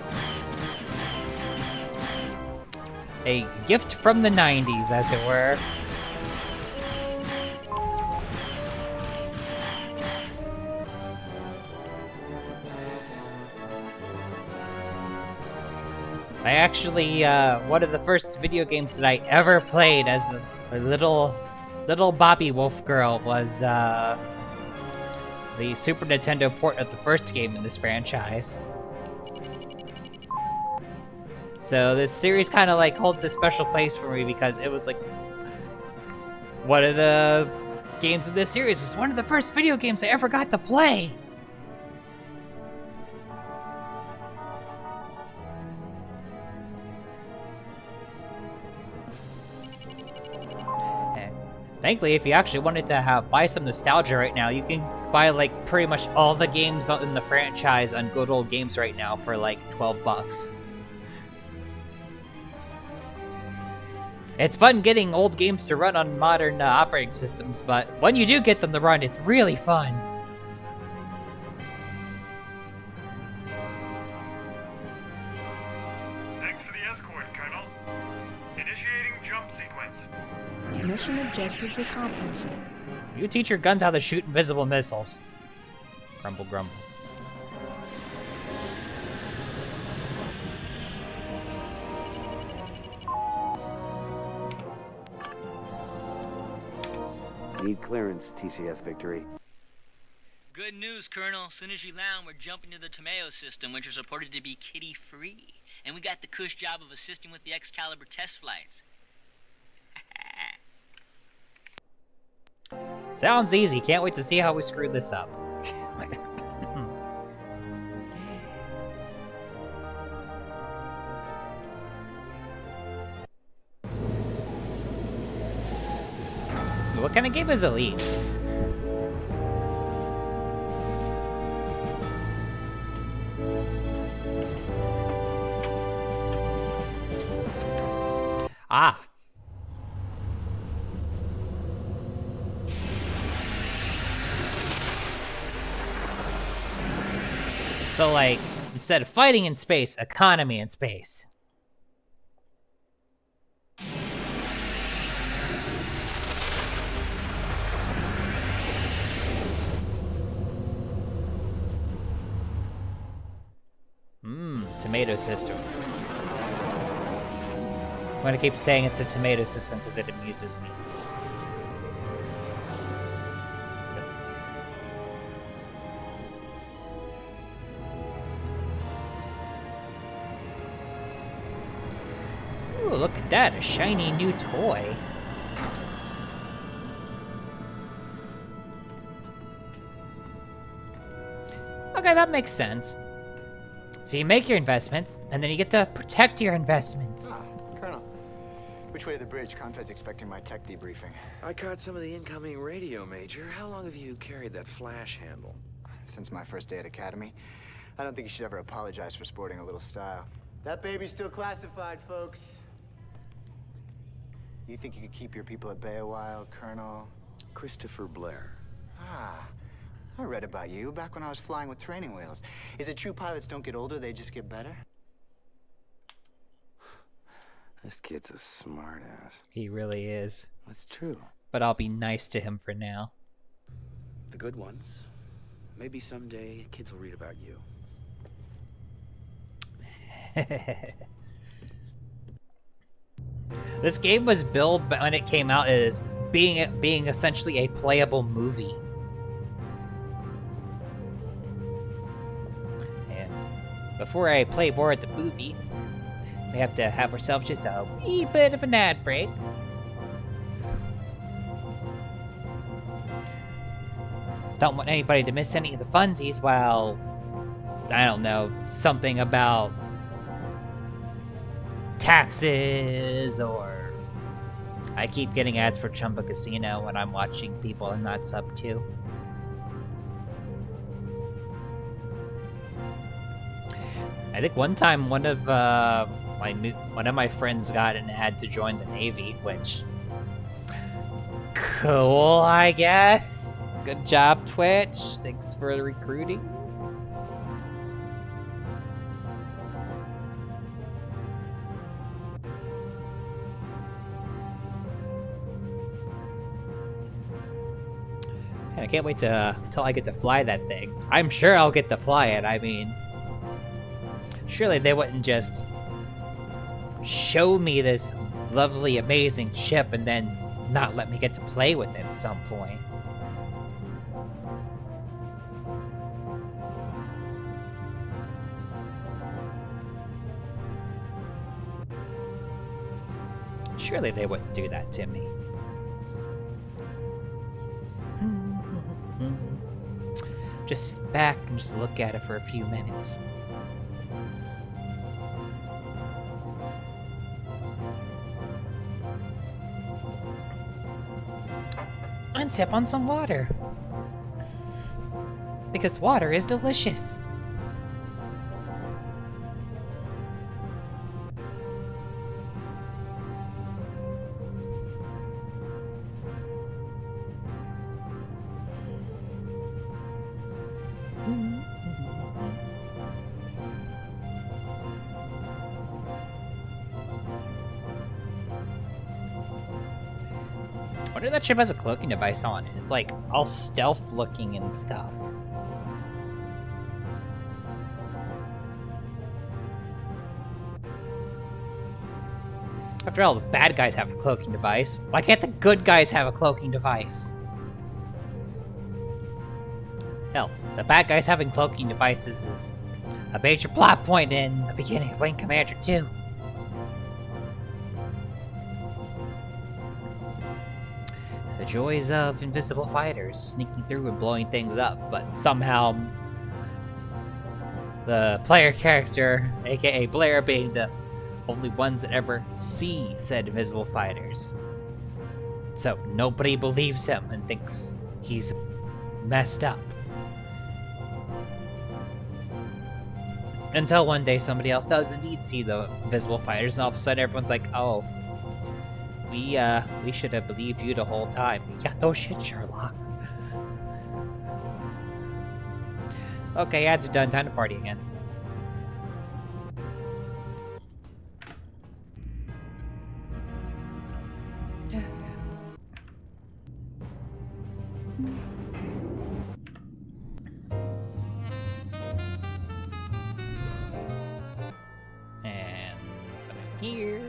A gift from the 90s, as it were. I actually, one of the first video games that I ever played as a little Bobby Wolf girl was, the Super Nintendo port of the first game in this franchise. So this series kind of like holds a special place for me because it was like one of the games in this series. It's one of the first video games I ever got to play. Thankfully, if you actually wanted to buy some nostalgia right now, you can buy like pretty much all the games in the franchise on Good Old Games right now for like $12. It's fun getting old games to run on modern operating systems, but when you do get them to run, it's really fun. Thanks for the escort, Colonel. Initiating jump sequence. Mission objectives accomplished. You teach your guns how to shoot invisible missiles. Grumble, grumble. Need clearance, TCS Victory. Good news, Colonel. As soon as you land, we're jumping to the Tomeo system, which is reported to be kitty-free. And we got the cush job of assisting with the Excalibur test flights. Sounds easy. Can't wait to see how we screw this up. What kind of game is Elite? Ah. So, like, instead of fighting in space, economy in space. Tomato system. I'm gonna keep saying it's a tomato system because it amuses me. Ooh, look at that, a shiny new toy. Okay, that makes sense. So you make your investments, and then you get to protect your investments. Colonel, which way to the bridge? Contra's expecting my tech debriefing. I caught some of the incoming radio, Major. How long have you carried that flash handle? Since my first day at Academy. I don't think you should ever apologize for sporting a little style. That baby's still classified, folks. You think you could keep your people at bay a while, Colonel? Christopher Blair. Ah, I read about you back when I was flying with training wheels. Is it true pilots don't get older, they just get better? This kid's a smartass. He really is. That's true. But I'll be nice to him for now. The good ones. Maybe someday kids will read about you. This game was billed when it came out as being essentially a playable movie. And before I play more of the movie, we have to have ourselves just a wee bit of an ad break. Don't want anybody to miss any of the funsies while, I don't know, something about taxes, or I keep getting ads for Chumba Casino when I'm watching people I'm not sub to. I think one time one of my friends got an ad to join the Navy, which, cool, I guess. Good job, Twitch. Thanks for the recruiting. And I can't wait till I get to fly that thing. I'm sure I'll get to fly it. I mean, surely they wouldn't just show me this lovely, amazing ship and then not let me get to play with it at some point. Surely they wouldn't do that to me. Just sit back and just look at it for a few minutes. And sip on some water. Because water is delicious. I wonder if that ship has a cloaking device on it. It's like all stealth looking and stuff. After all, the bad guys have a cloaking device. Why can't the good guys have a cloaking device? Hell, the bad guys having cloaking devices is a major plot point in the beginning of Wing Commander 2. The joys of invisible fighters sneaking through and blowing things up, but somehow the player character, aka Blair, being the only ones that ever see said invisible fighters. So nobody believes him and thinks he's messed up. Until one day somebody else does indeed see the invisible fighters, and all of a sudden everyone's like, oh, we should have believed you the whole time. Yeah, no shit, Sherlock. Okay, ads are done. Time to party again. And here.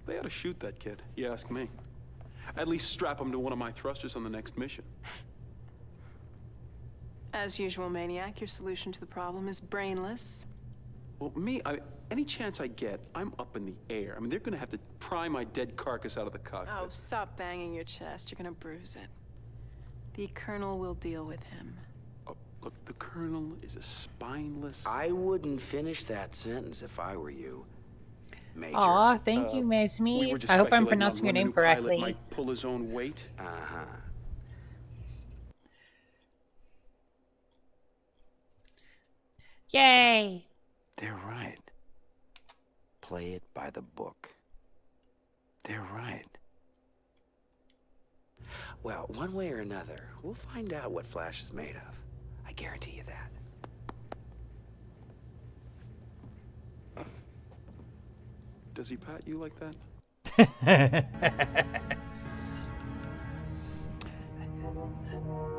They ought to shoot that kid, you ask me. At least strap him to one of my thrusters on the next mission. As usual, Maniac, your solution to the problem is brainless. Well, any chance I get, I'm up in the air. I mean, they're gonna have to pry my dead carcass out of the cockpit. Oh, stop banging your chest. You're gonna bruise it. The Colonel will deal with him. Oh, look, the Colonel is a spineless... I wouldn't finish that sentence if I were you. Major. Aw, thank you, Miss We Me. were just I hope I'm speculating on pronouncing your when the name new pilot correctly. might pull his own weight. Uh-huh. Yay! They're right. Play it by the book. They're right. Well, one way or another, we'll find out what Flash is made of. I guarantee you that. Does he pat you like that?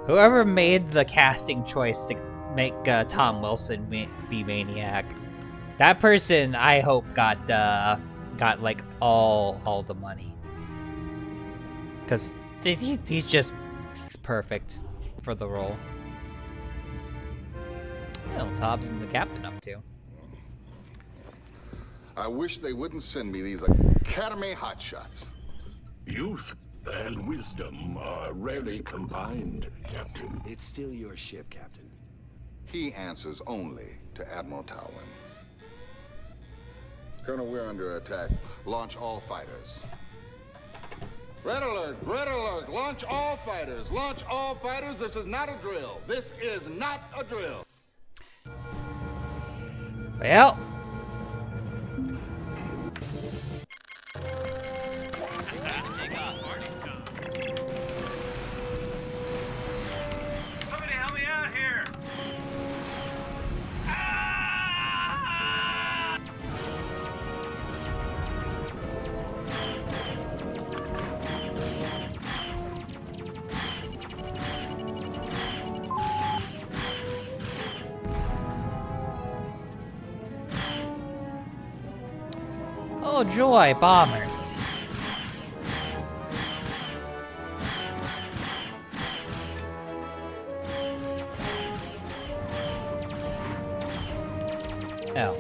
Whoever made the casting choice to make Tom Wilson be Maniac, that person I hope got like all the money, because he's perfect for the role. Well, Tom's and the captain up to. I wish they wouldn't send me these academy hotshots. Youth and wisdom are rarely combined, Captain. It's still your ship, Captain. He answers only to Admiral Talwin. Colonel, we're under attack. Launch all fighters. Red alert! Red alert! Launch all fighters! Launch all fighters! This is not a drill! This is not a drill! Well. Somebody help me out here! Oh joy, bombers. Hell.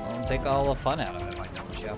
I'll take all the fun out of it, why don't you?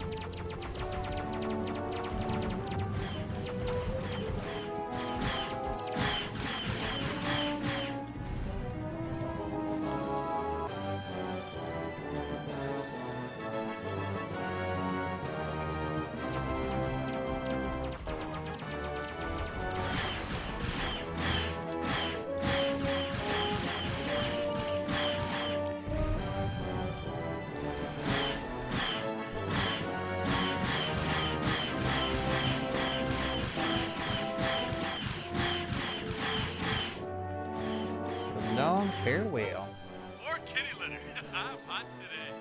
So long farewell. More kitty litter. I'm hot today.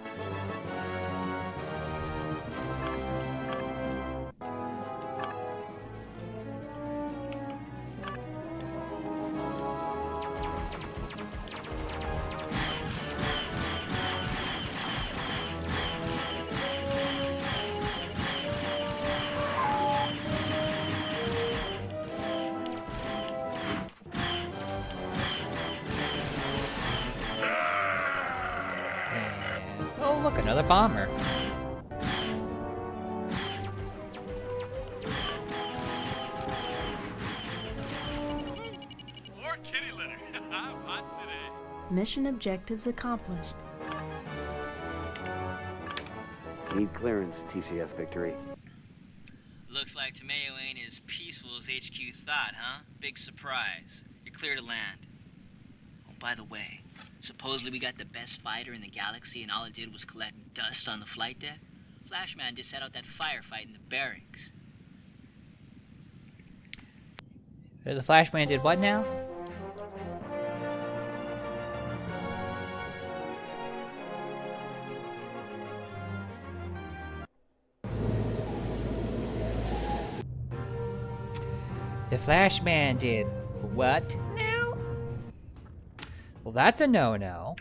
Oh, look, another bomber. More kitty litter. I'm hot today. Mission objectives accomplished. Need clearance, TCS Victory. Looks like Tomeo ain't as peaceful as HQ thought, huh? Big surprise. You're clear to land. Oh, by the way, supposedly we got the best fighter in the galaxy and all it did was collect dust on the flight deck? Flashman just set out that firefight in the barracks. The Flashman did what now? The Flashman did what now? Well, that's a no-no.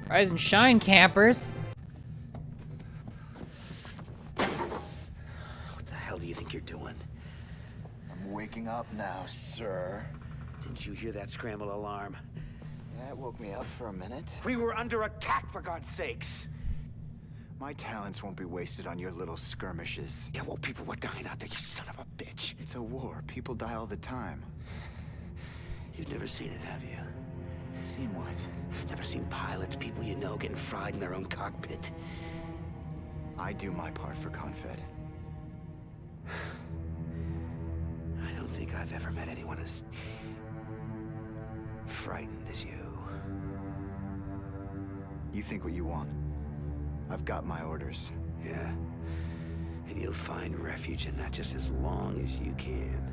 Rise and shine, campers. What the hell do you think you're doing? I'm waking up now, sir. Didn't you hear that scramble alarm? That woke me up for a minute. We were under attack, for God's sakes! My talents won't be wasted on your little skirmishes. Yeah, well, people were dying out there, you son of a bitch. It's a war. People die all the time. You've never seen it, have you? Seen what? Never seen pilots, people you know, getting fried in their own cockpit. I do my part for Confed. I don't think I've ever met anyone as frightened as you. You think what you want. I've got my orders. Yeah. And you'll find refuge in that just as long as you can.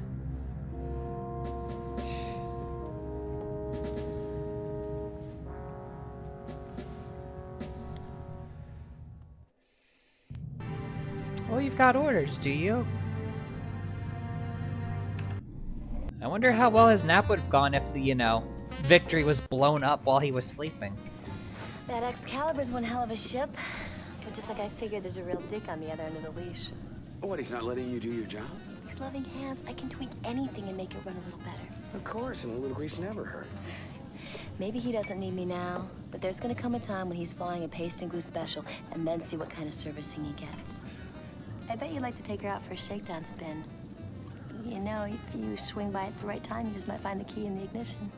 Oh, you've got orders, do you? I wonder how well his nap would have gone if the, you know, Victory was blown up while he was sleeping. That Excalibur's one hell of a ship. But just like I figured, there's a real dick on the other end of the leash. What, he's not letting you do your job? These loving hands, I can tweak anything and make it run a little better. Of course, and a little grease never hurt. Maybe he doesn't need me now, but there's gonna come a time when he's flying a paste and glue special, and then see what kind of servicing he gets. I bet you'd like to take her out for a shakedown spin. You know, if you swing by at the right time, you just might find the key in the ignition.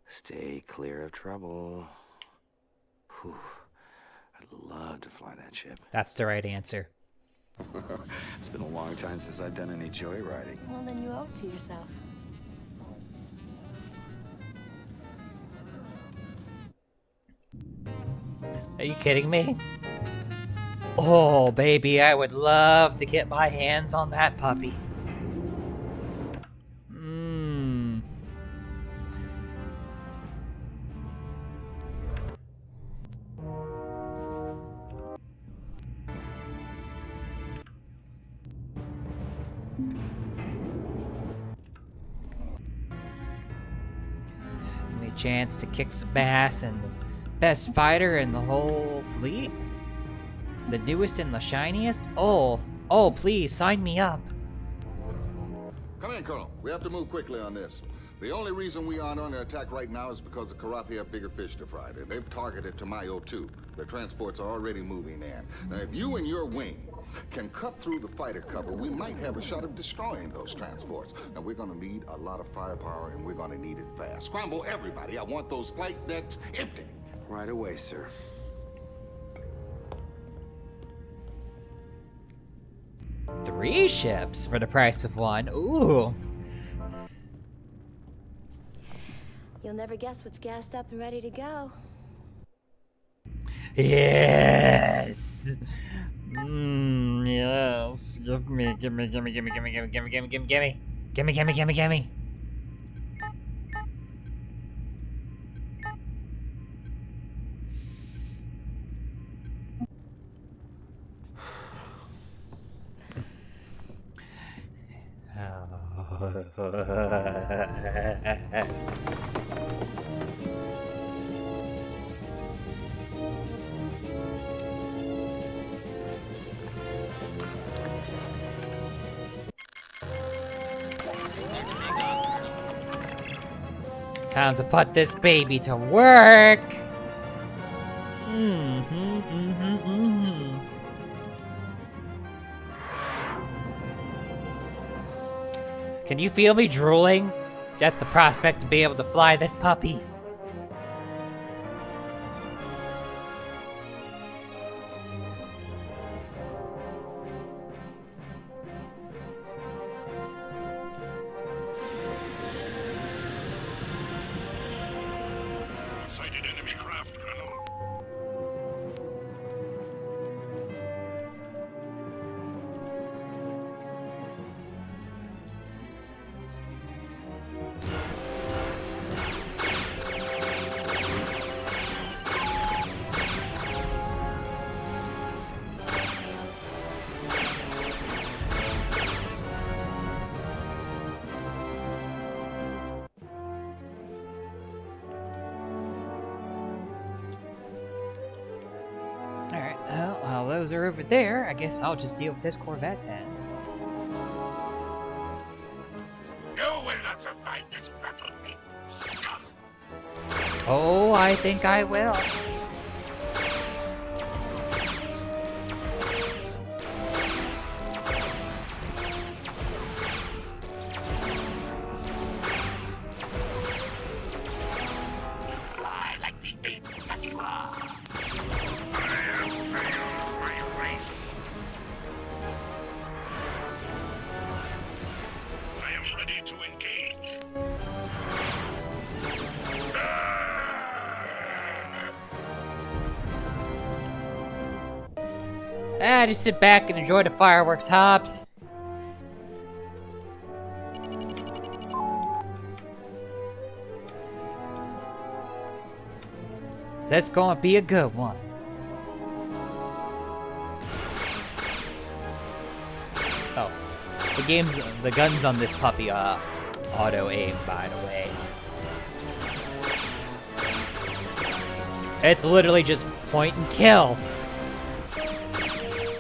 Stay clear of trouble. Whew. I'd love to fly that ship. That's the right answer. It's been a long time since I've done any joyriding. Well, then you owe it to yourself. Are you kidding me? Oh, baby, I would love to get my hands on that puppy. Mmm. Give me a chance to kick some ass and the best fighter in the whole fleet? The newest and the shiniest? Oh, please, sign me up. Come in, Colonel. We have to move quickly on this. The only reason we aren't under attack right now is because the Karathi have bigger fish to fry, and they've targeted Tamayo too. Their transports are already moving in. Now, if you and your wing can cut through the fighter cover, we might have a shot of destroying those transports. Now, we're gonna need a lot of firepower, and we're gonna need it fast. Scramble everybody. I want those flight decks empty. Right away, sir. Three ships for the price of one. Ooh. You'll never guess what's gassed up and ready to go. Yes. Yes. Give me. Time to put this baby to work. Can you feel me drooling at the prospect to be able to fly this puppy? Sighted enemy craft, Colonel. Alright, well, while those are over there, I guess I'll just deal with this Corvette then. You will not survive this battle, mate. I think I will. I like the ape that you are. I am ready to engage. Just sit back and enjoy the fireworks, Hobbs. That's gonna be a good one. Oh, the guns on this puppy auto aim, by the way. It's literally just point and kill.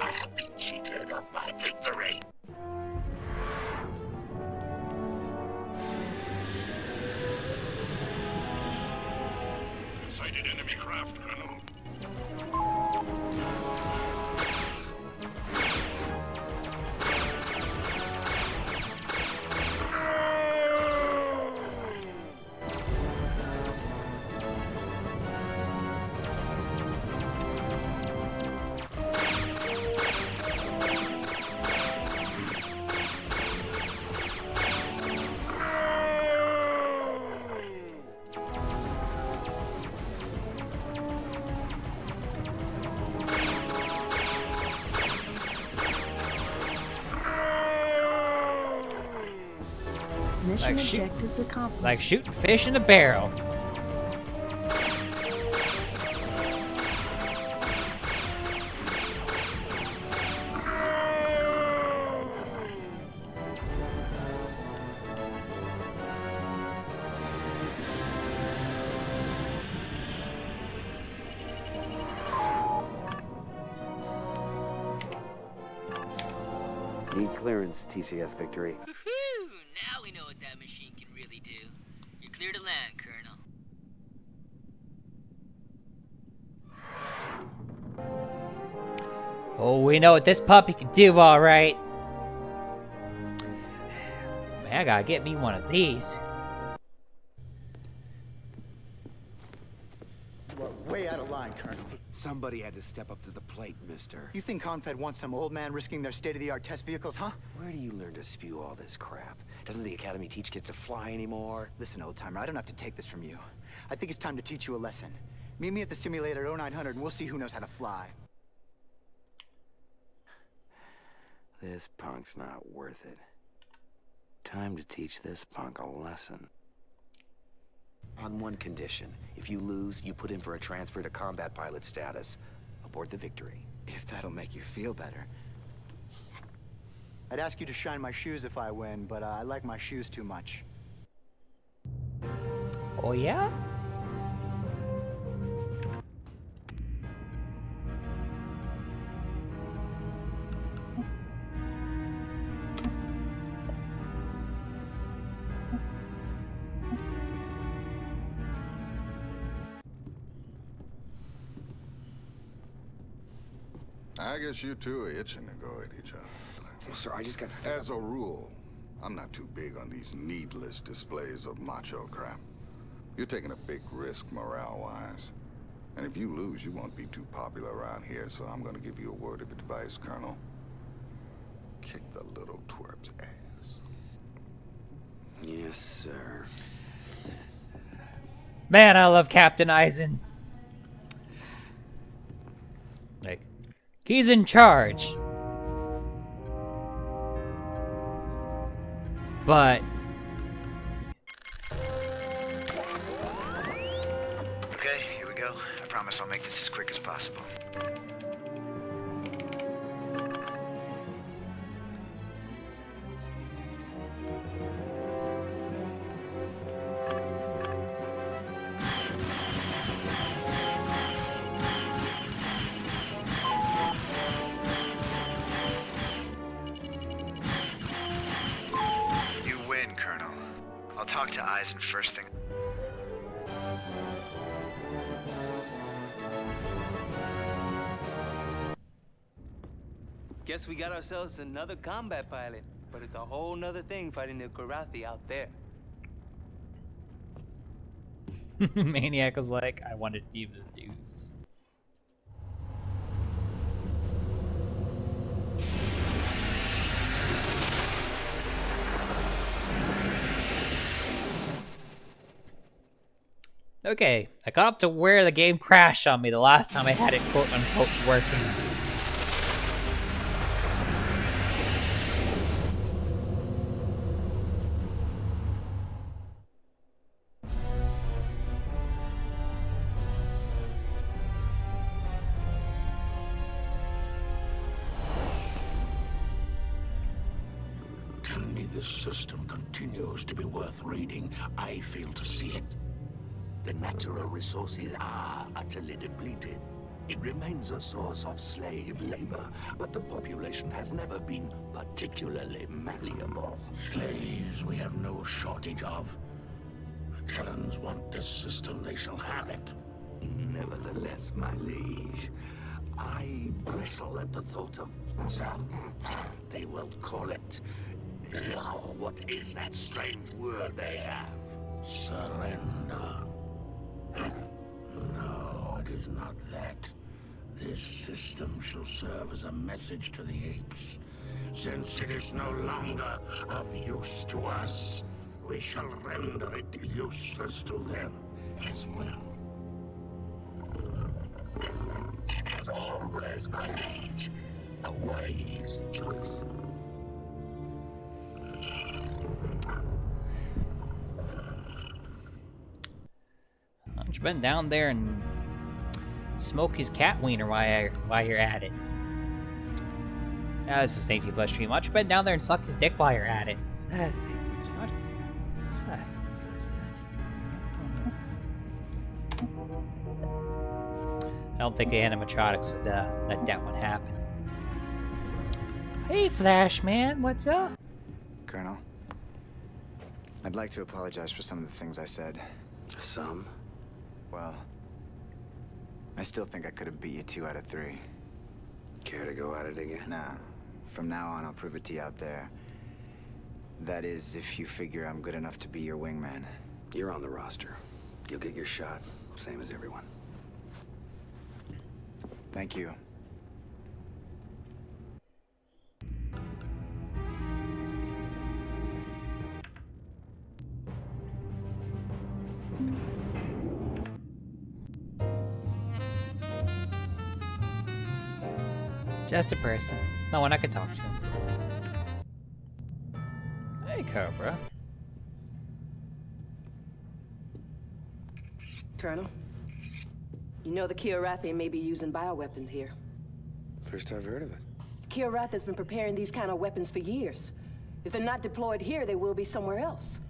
I have been cheated of my victory. Sighted enemy craft, Colonel. Mission Like shoot- objectives accomplished. Like shooting fish in a barrel. Need clearance, TCS Victory. Woohoo! Now we know what that machine can really do. You're clear to land, Colonel. Oh, we know what this puppy can do, all right. Man, I gotta get me one of these. You are way out of line, Colonel. Somebody had to step up to the plate, mister. You think Confed wants some old man risking their state-of-the-art test vehicles, huh? Where do you learn to spew all this crap? Doesn't the Academy teach kids to fly anymore? Listen, old-timer, I don't have to take this from you. I think it's time to teach you a lesson. Meet me at the simulator at 0900 and we'll see who knows how to fly. This punk's not worth it. Time to teach this punk a lesson. On one condition. If you lose, you put in for a transfer to combat pilot status. Aboard the Victory. If that'll make you feel better. I'd ask you to shine my shoes if I win, but I like my shoes too much. Oh, yeah? I guess you two are itching to go at each other. Well, sir, I just got... As a rule, I'm not too big on these needless displays of macho crap. You're taking a big risk morale-wise. And if you lose, you won't be too popular around here, so I'm gonna give you a word of advice, Colonel. Kick the little twerp's ass. Yes, sir. Man, I love Captain Eisen. Like, he's in charge. But Okay, here we go. I promise I'll make this as quick as possible. You win, Colonel. I'll talk to Eisen first thing. Guess we got ourselves another combat pilot. But it's a whole nother thing fighting the Karathi out there. Maniac was like, I wanted to give the news. Okay, I got up to where the game crashed on me the last time I had it quote-unquote working. Tell me this system continues to be worth reading. I fail to see it. The natural resources are utterly depleted. It remains a source of slave labor, but the population has never been particularly malleable. Slaves we have no shortage of. The Terrans want this system, they shall have it. Nevertheless, my liege, I bristle at the thought of... They will call it... Oh, what is that strange word they have? Surrender. No, it is not that. This system shall serve as a message to the apes. Since it is no longer of use to us, we shall render it useless to them as well. As always, my liege, a wise choice. Why don't you bend down there and smoke his cat wiener while you're at it? Ah, this is an 18+ stream. Why don't you bend down there and suck his dick while you're at it? I don't think the animatronics would let that one happen. Hey, Flash Man, what's up? Colonel, I'd like to apologize for some of the things I said. Some? Well, I still think I could have beat you 2 out of 3. Care to go at it again? Nah. From now on, I'll prove it to you out there. That is, if you figure I'm good enough to be your wingman. You're on the roster. You'll get your shot, same as everyone. Thank you. Just a person. No one I can talk to. Hey, Cobra. Colonel, you know the Kiorathi may be using bioweapons here. First I've heard of it. Kiorath has been preparing these kind of weapons for years. If they're not deployed here, they will be somewhere else.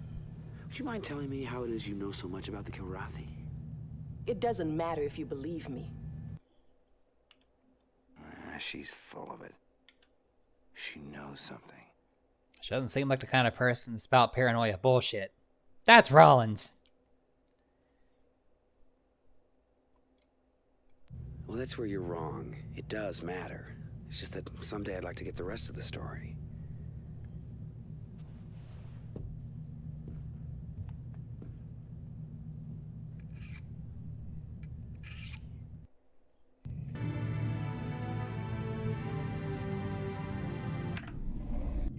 Would you mind telling me how it is you know so much about the Kiorathi? It doesn't matter if you believe me. She's full of it. She knows something. She doesn't seem like the kind of person to spout paranoia bullshit. That's Rollins. Well, that's where you're wrong. It does matter. It's just that someday I'd like to get the rest of the story.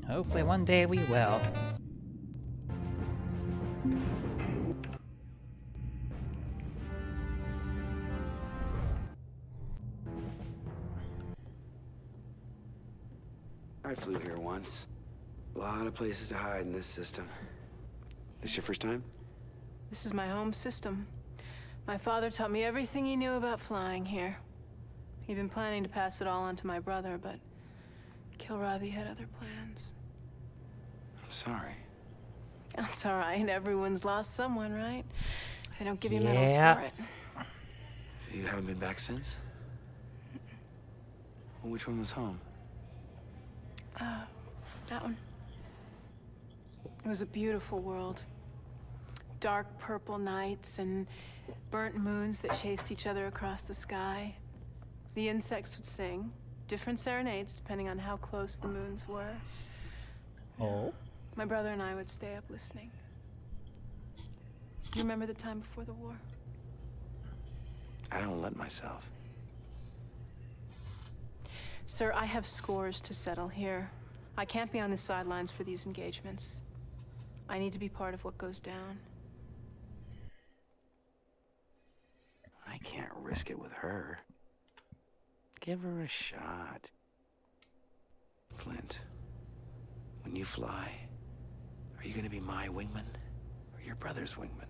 Hopefully one day we will. I flew here once. A lot of places to hide in this system. This your first time? This is my home system. My father taught me everything he knew about flying here. He'd been planning to pass it all on to my brother, but Kilrathi had other plans. I'm sorry. That's all right. Everyone's lost someone, right? They don't give you medals for it. You haven't been back since? Well, which one was home? That one. It was a beautiful world. Dark purple nights and burnt moons that chased each other across the sky. The insects would sing. different serenades depending on how close the moons were. Oh. My brother and I would stay up listening. You remember the time before the war? I don't let myself. Sir, I have scores to settle here. I can't be on the sidelines for these engagements. I need to be part of what goes down. I can't risk it with her. Give her a shot. Flint, when you fly, are you gonna be my wingman or your brother's wingman?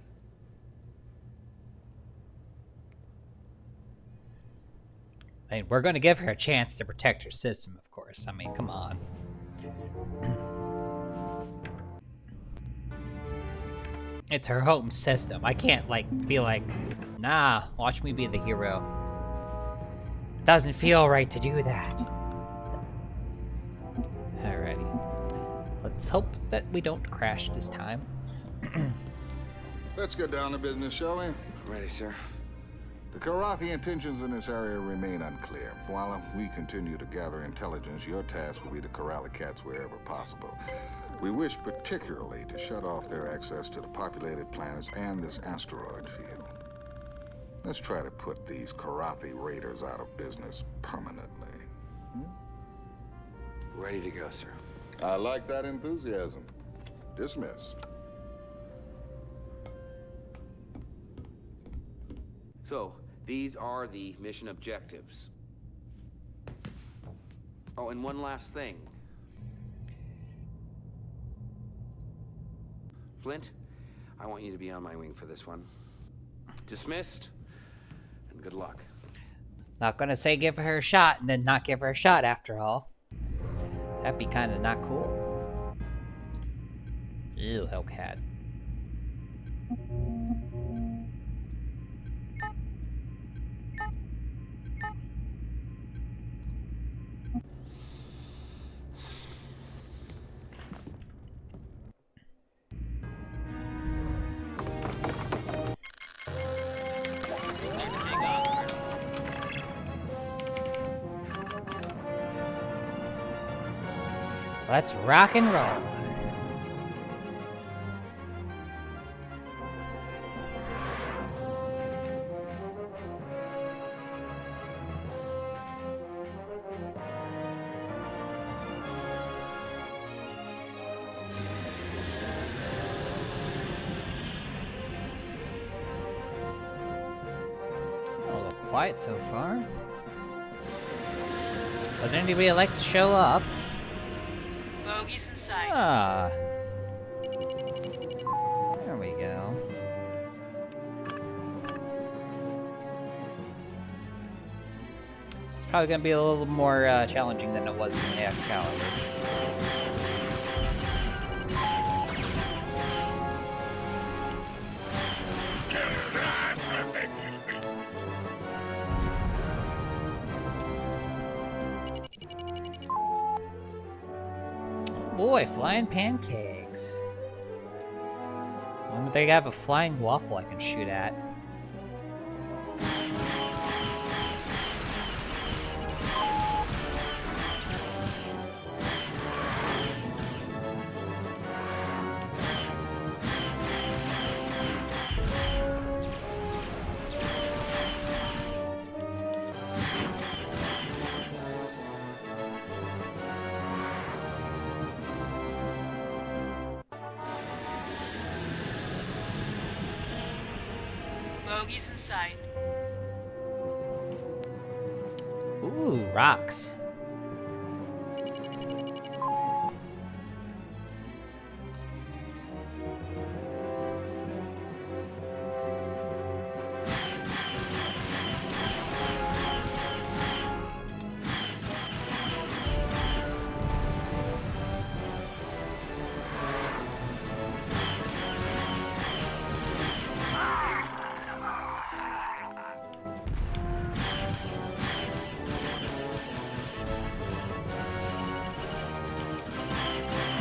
I mean, we're going to give her a chance to protect her system, of course. I mean, come on. It's her home system. I can't, like, be like, nah, watch me be the hero. Doesn't feel right to do that. Alrighty. Let's hope that we don't crash this time. Let's get down to business, shall we? Ready, sir. The Karathi intentions in this area remain unclear. While we continue to gather intelligence, your task will be to corral the cats wherever possible. We wish particularly to shut off their access to the populated planets and this asteroid field. Let's try to put these Karathi raiders out of business permanently. Ready to go, sir. I like that enthusiasm. Dismissed. So, these are the mission objectives. Oh, and one last thing. Flint, I want you to be on my wing for this one. Dismissed, and good luck. Not gonna say give her a shot and then not give her a shot after all. That'd be kind of not cool. Ew, Hellcat. Let's rock and roll. A little quiet so far. Would anybody like to show up? Bogies in sight. Ah. There we go. It's probably going to be a little more challenging than it was in the Excalibur. Boy, flying pancakes. I wonder if they have a flying waffle I can shoot at. Bogies in sight. Ooh, rocks.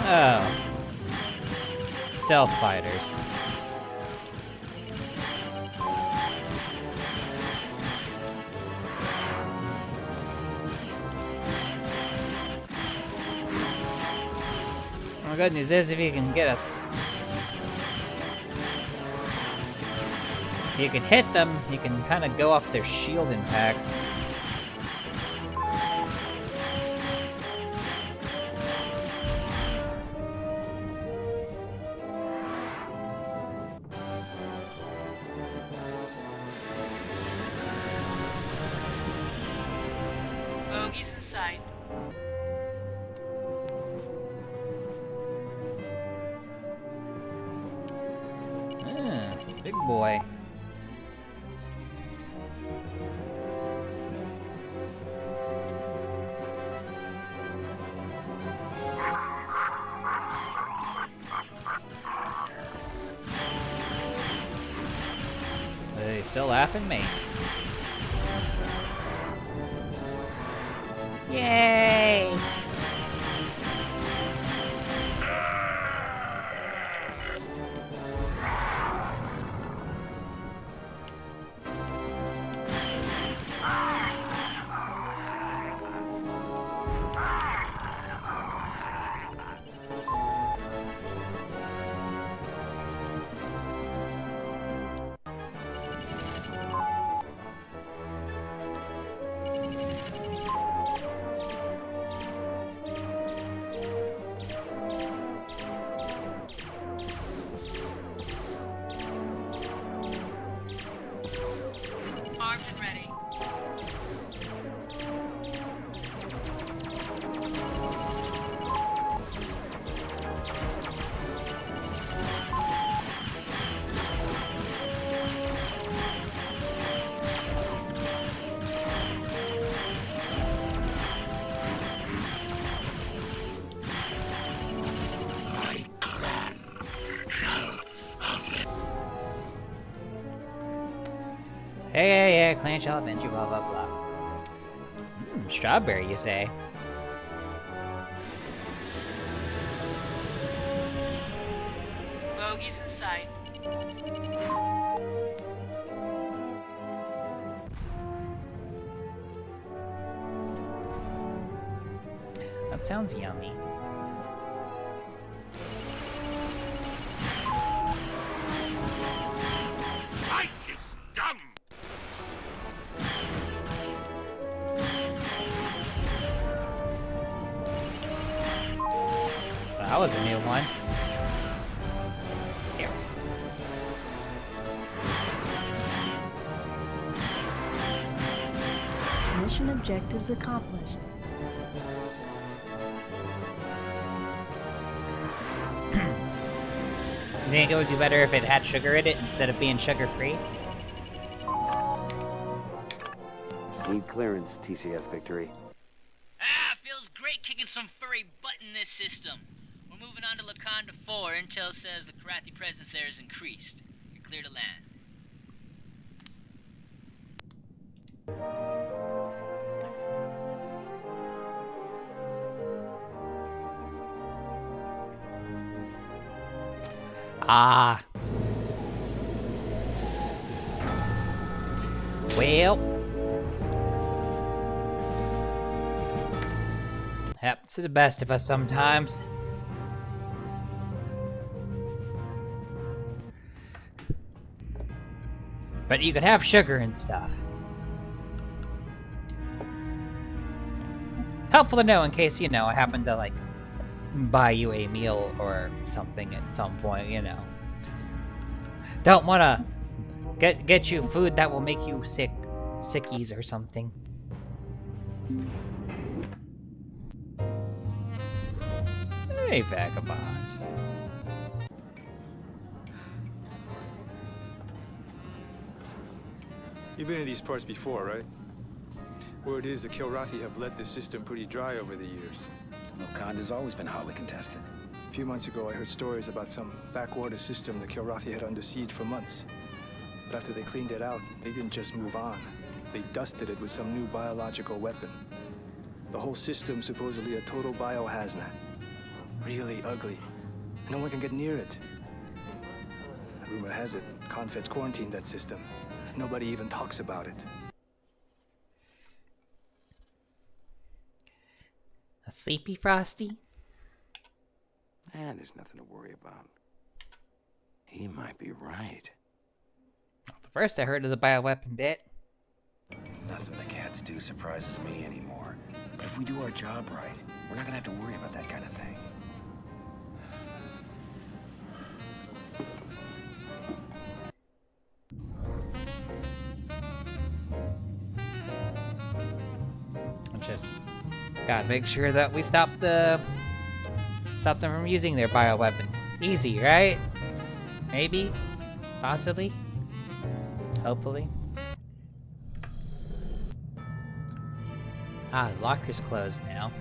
Oh. Stealth fighters. The good news is if you can get us... If you can hit them, you can kind of go off their shield impacts. Bogey's in sight. Big boy. Are they still laughing at me? Yay! Armed and ready. My clan shall Hey, clan shall avenge you, blah, blah, blah. Strawberry, you say? Bogey's in sight. That sounds yummy. Fight is done! That was a new one. Here. Mission objectives accomplished. You think it would be better if it had sugar in it instead of being sugar-free? Need clearance, TCS Victory. Feels great kicking some furry butt in this system. We're moving on to Laconda 4. Intel says the Karathi presence there has increased. You're clear to land. Ah. Well. Happens to the best of us sometimes. But you could have sugar and stuff. Helpful to know in case, you know, I happen to, like, buy you a meal or something at some point, you know. Don't want to get you food that will make you sickies or something. Hey, vagabond. You've been in these parts before, right? Word is the Kilrathi have let this system pretty dry over the years. Wakanda's always been hotly contested. A few months ago, I heard stories about some backwater system the Kilrathi had under siege for months. But after they cleaned it out, they didn't just move on. They dusted it with some new biological weapon. The whole system supposedly a total biohazmat. Really ugly. No one can get near it. Rumor has it, Confed's quarantined that system. Nobody even talks about it. A sleepy Frosty? There's nothing to worry about. He might be right. The first I heard of the bioweapon bit. Nothing the cats do surprises me anymore. But if we do our job right, we're not gonna have to worry about that kind of thing. Just gotta make sure that we stop them from using their bioweapons. Easy, right? Maybe? Possibly? Hopefully. Ah, the locker's closed now.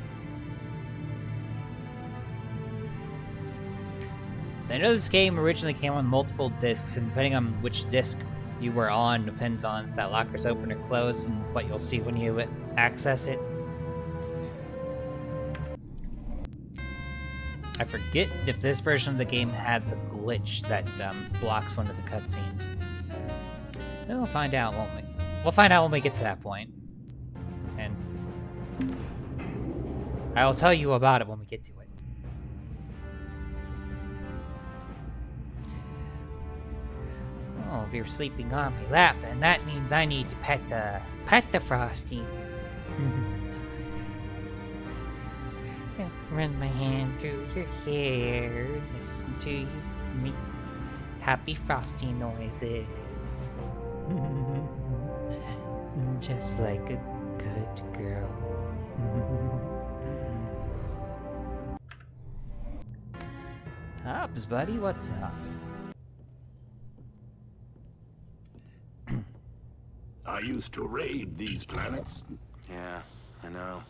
I know this game originally came on multiple discs, and depending on which disc you were on depends on if that locker's open or closed and what you'll see when you access it. I forget if this version of the game had the glitch that blocks one of the cutscenes. We'll find out, won't we? We'll find out when we get to that point. And I will tell you about it when we get to it. Oh, if you're sleeping on my lap, then that means I need to pet the Frosty. Run my hand through your hair, listen to you make happy Frosty noises. Just like a good girl. Hobbs, buddy, what's up? I used to raid these planets. Yeah, I know.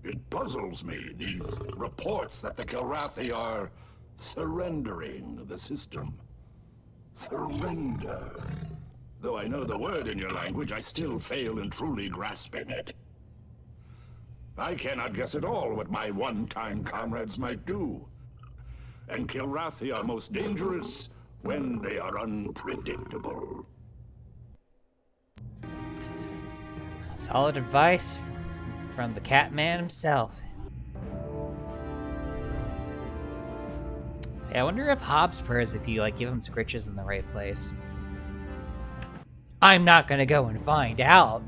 It puzzles me, these reports that the Kilrathi are surrendering the system. Surrender. Though I know the word in your language, I still fail in truly grasping it. I cannot guess at all what my one-time comrades might do. And Kilrathi are most dangerous when they are unpredictable. Solid advice from the Catman himself. Yeah, I wonder if Hobbs purrs if you give him scritches in the right place. I'm not gonna go and find out.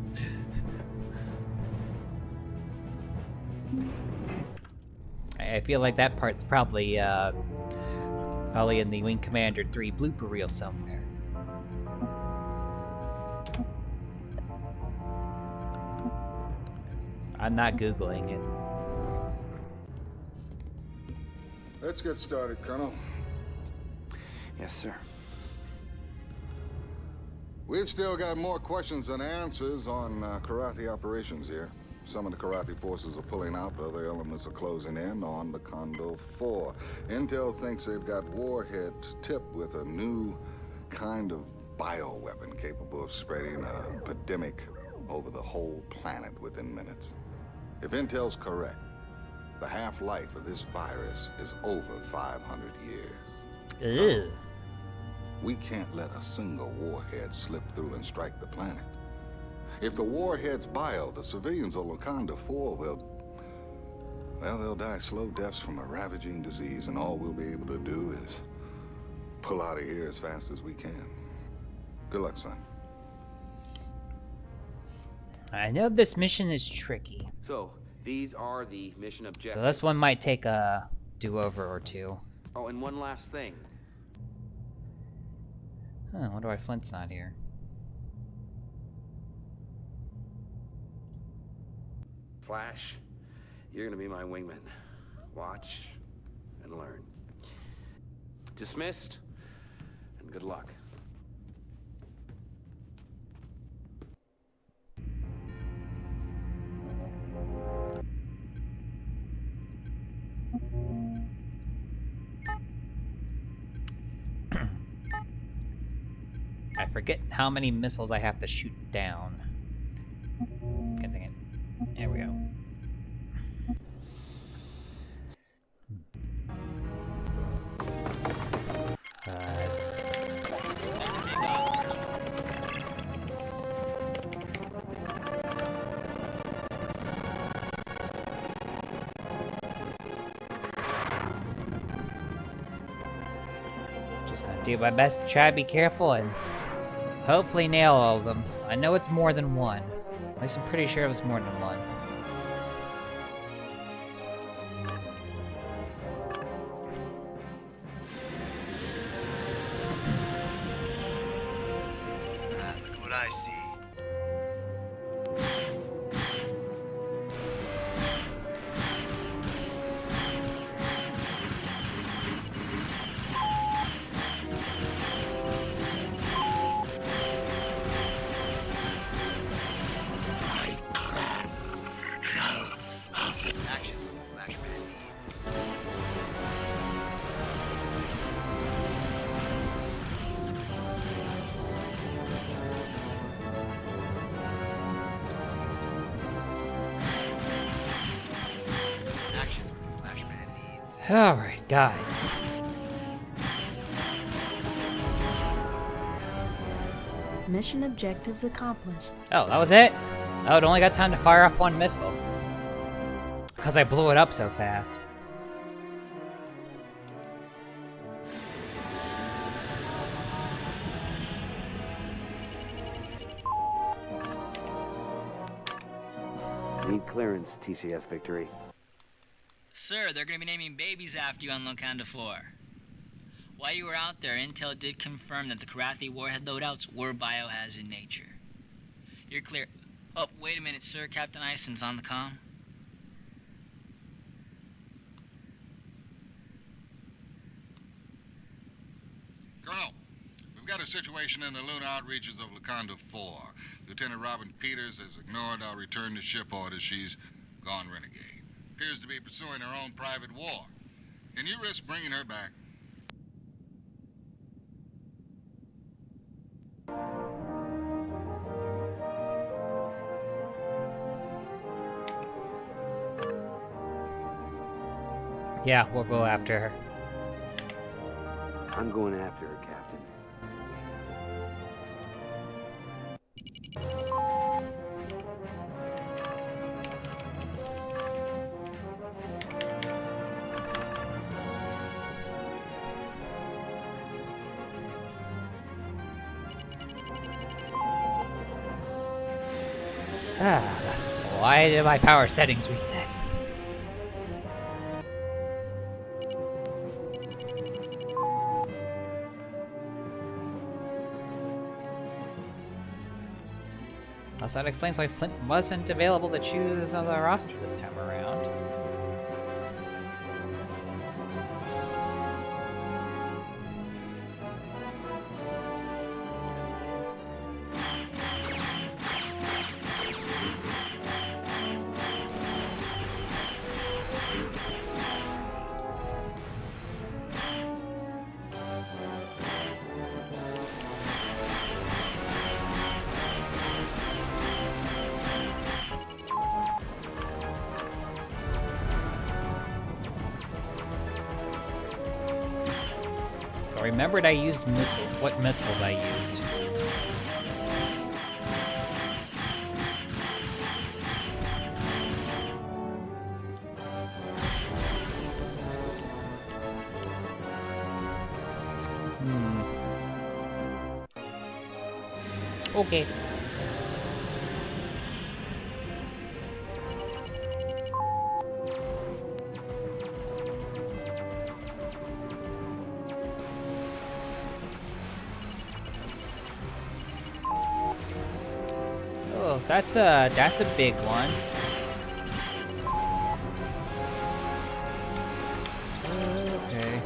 I feel like that part's probably in the Wing Commander 3 blooper reel somewhere. I'm not Googling it. Let's get started, Colonel. Yes, sir. We've still got more questions than answers on Kilrathi operations here. Some of the Kilrathi forces are pulling out, but other elements are closing in on the Kondo 4. Intel thinks they've got warheads tipped with a new kind of bioweapon capable of spreading an epidemic over the whole planet within minutes. If Intel's correct, the half-life of this virus is over 500 years. Ew. We can't let a single warhead slip through and strike the planet. If the warhead's bio, the civilians on Wakanda 4 they'll die slow deaths from a ravaging disease, and all we'll be able to do is pull out of here as fast as we can. Good luck, son. I know this mission is tricky. So, these are the mission objectives. So this one might take a do-over or two. Oh, and one last thing. Huh, wonder why Flint's not here. Flash, you're gonna be my wingman. Watch and learn. Dismissed, and good luck. I forget how many missiles I have to shoot down. Good thing there we go. Just gonna do my best to try to be careful and hopefully nail all of them. I know it's more than one. At least I'm pretty sure it was more than one. Look what I see. Action. Flashman lead. Action. Flashman lead. Alright, got it. Mission objectives accomplished. Oh, that was it? Oh, it only got time to fire off one missile. Because I blew it up so fast. Need clearance, TCS Victory. Sir, they're gonna be naming babies after you on Locanda 4. While you were out there, Intel did confirm that the Karathi warhead loadouts were biohazard in nature. You're clear. Oh, wait a minute, sir. Captain Ison's on the comm. Colonel, we've got a situation in the lunar outreaches of Locanda 4. Lieutenant Robin Peters has ignored our return to ship orders. She's gone renegade. Appears to be pursuing her own private war. Can you risk bringing her back? Yeah, we'll go after her. I'm going after her, Captain. Why did my power settings reset? Also, that explains why Flint wasn't available to choose on the roster this time around. I remembered I used what missiles I used. Okay. Oh, that's a big one. Okay.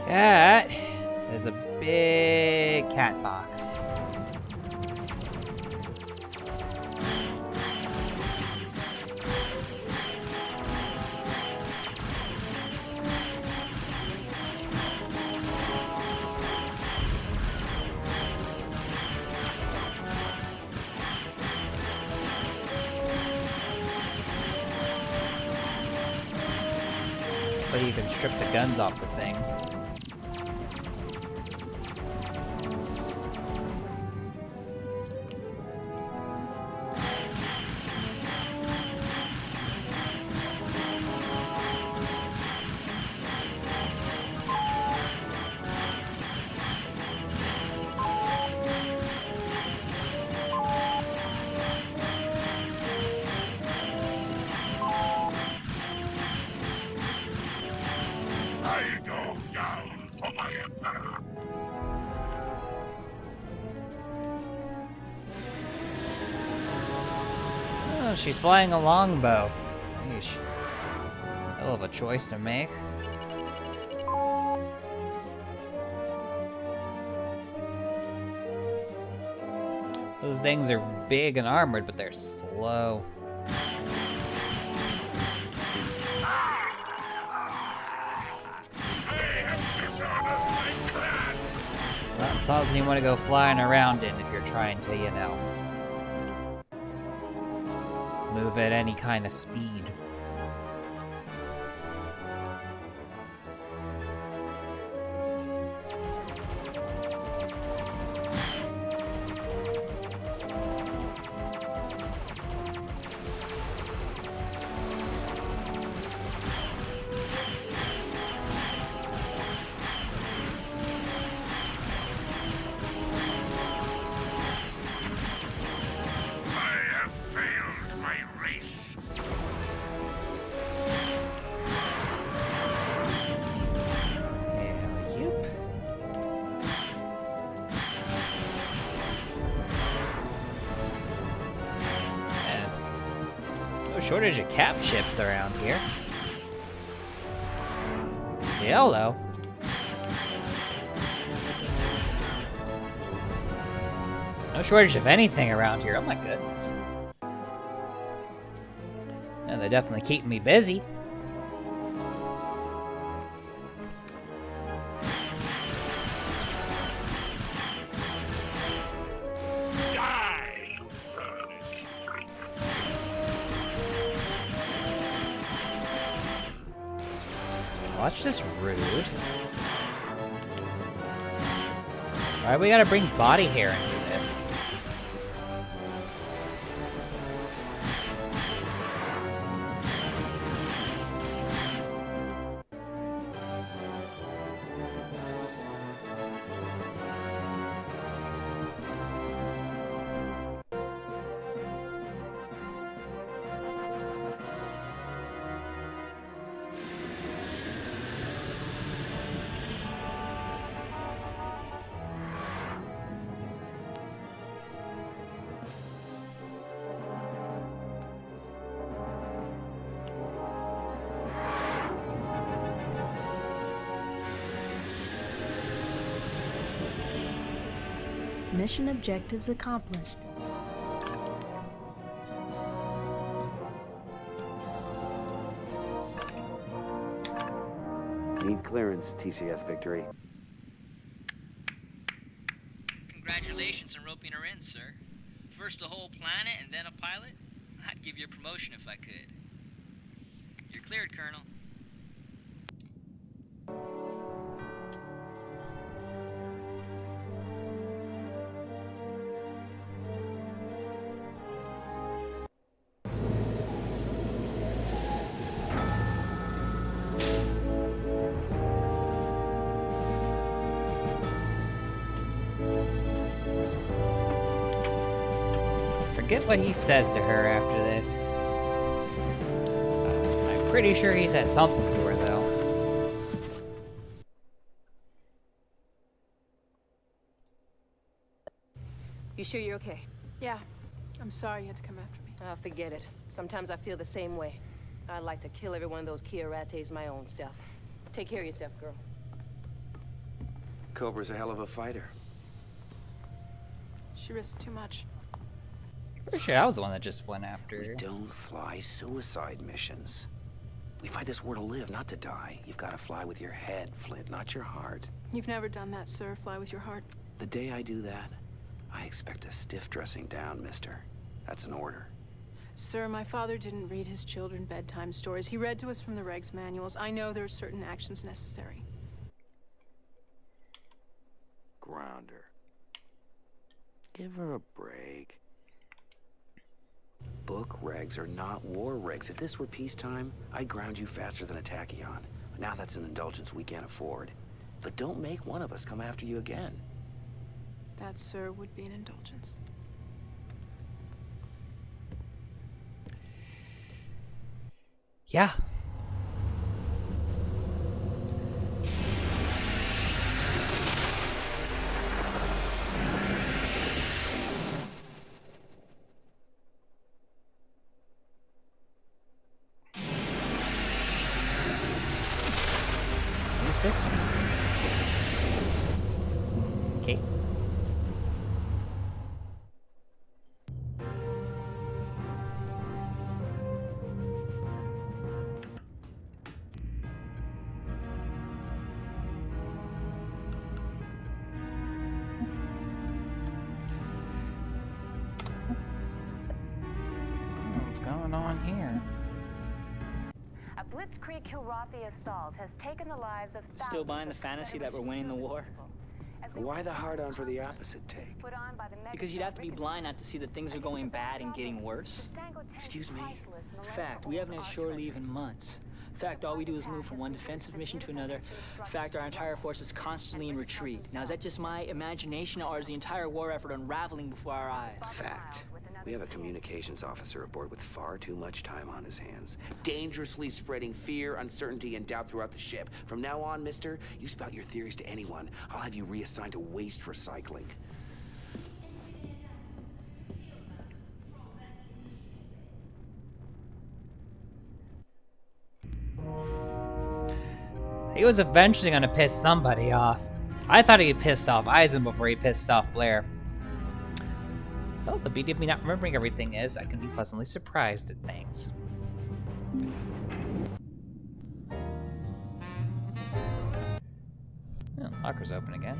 That is a big cat box. But you can strip the guns off the thing. Oh, she's flying a longbow. Yeesh. Hell of a choice to make. Those things are big and armored, but they're slow. Not something you want to go flying around in if you're trying to, you know, move at any kind of speed. Shortage of cap ships around here. Hello. No shortage of anything around here. Oh my goodness. And they're definitely keeping me busy. Watch this, rude. Alright, we gotta bring body hair into this. Mission objectives accomplished. Need clearance, TCS Victory. Congratulations on roping her in, sir. First a whole planet and then a pilot? I'd give you a promotion if I could. You're cleared, Colonel. Forget what he says to her after this. I'm pretty sure he says something to her, though. You sure you're okay? Yeah. I'm sorry you had to come after me. Ah, forget it. Sometimes I feel the same way. I'd like to kill every one of those Kiarates my own self. Take care of yourself, girl. Cobra's a hell of a fighter. She risked too much. Pretty sure I was the one that just went after her. We don't fly suicide missions. We fight this war to live, not to die. You've got to fly with your head, Flint, not your heart. You've never done that, sir. Fly with your heart. The day I do that, I expect a stiff dressing down, mister. That's an order. Sir, my father didn't read his children bedtime stories. He read to us from the regs manuals. I know there are certain actions necessary. Ground her. Give her a break. Book regs are not war regs. If this were peacetime, I'd ground you faster than a tachyon. But now that's an indulgence we can't afford. But don't make one of us come after you again. That, sir, would be an indulgence. Yeah. New system. Okay. What's going on here? A blitzkrieg Kilrathi assault has taken the lives of thousands. Still buying the fantasy that we're winning the war? Why the hard-on for the opposite take? Because you'd have to be blind not to see that things are going bad and getting worse. Excuse me? Fact, we haven't had shore leave in months. Fact, all we do is move from one defensive mission to another. Fact, our entire force is constantly in retreat. Now, is that just my imagination, or is the entire war effort unraveling before our eyes? Fact. We have a communications officer aboard with far too much time on his hands. Dangerously spreading fear, uncertainty, and doubt throughout the ship. From now on, mister, you spout your theories to anyone. I'll have you reassigned to waste recycling. He was eventually going to piss somebody off. I thought he pissed off Eisen before he pissed off Blair. Well, the beauty of me not remembering everything is I can be pleasantly surprised at things. Oh, locker's open again.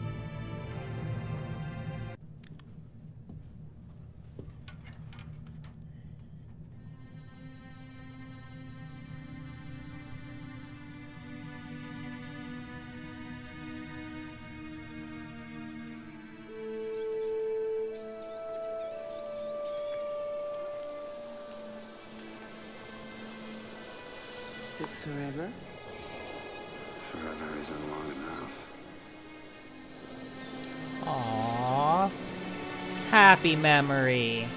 This forever? Forever isn't long enough. Aww. Happy memory.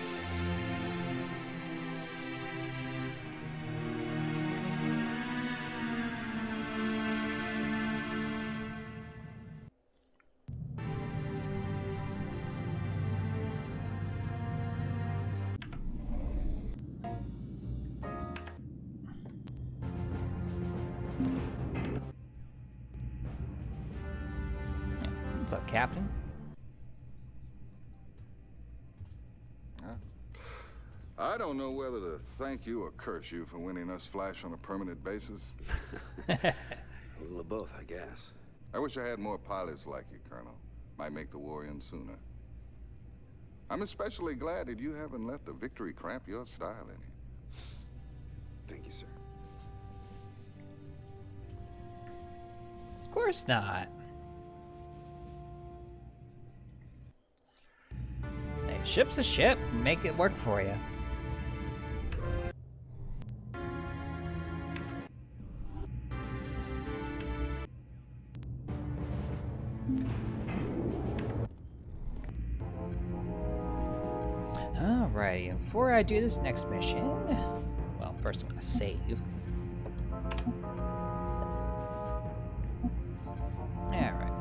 What's up, Captain? I don't know whether to thank you or curse you for winning us Flash on a permanent basis. A little of both, I guess. I wish I had more pilots like you, Colonel. Might make the war end sooner. I'm especially glad that you haven't let the victory cramp your style any. Thank you, sir. Of course not. Hey, ship's a ship. Make it work for you. Alrighty, and before I do this next mission, well, first I'm gonna save. Alright.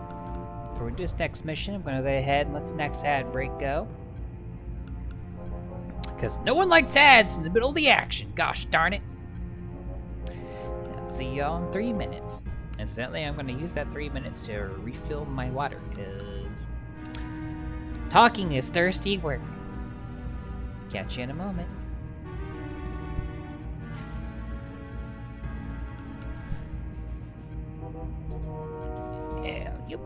Before we do this next mission, I'm gonna go ahead and let the next ad break go. Because no one likes ads in the middle of the action, gosh darn it. I'll see y'all in 3 minutes. Incidentally, I'm going to use that 3 minutes to refill my water, because talking is thirsty work. Catch you in a moment. Yeah, yep.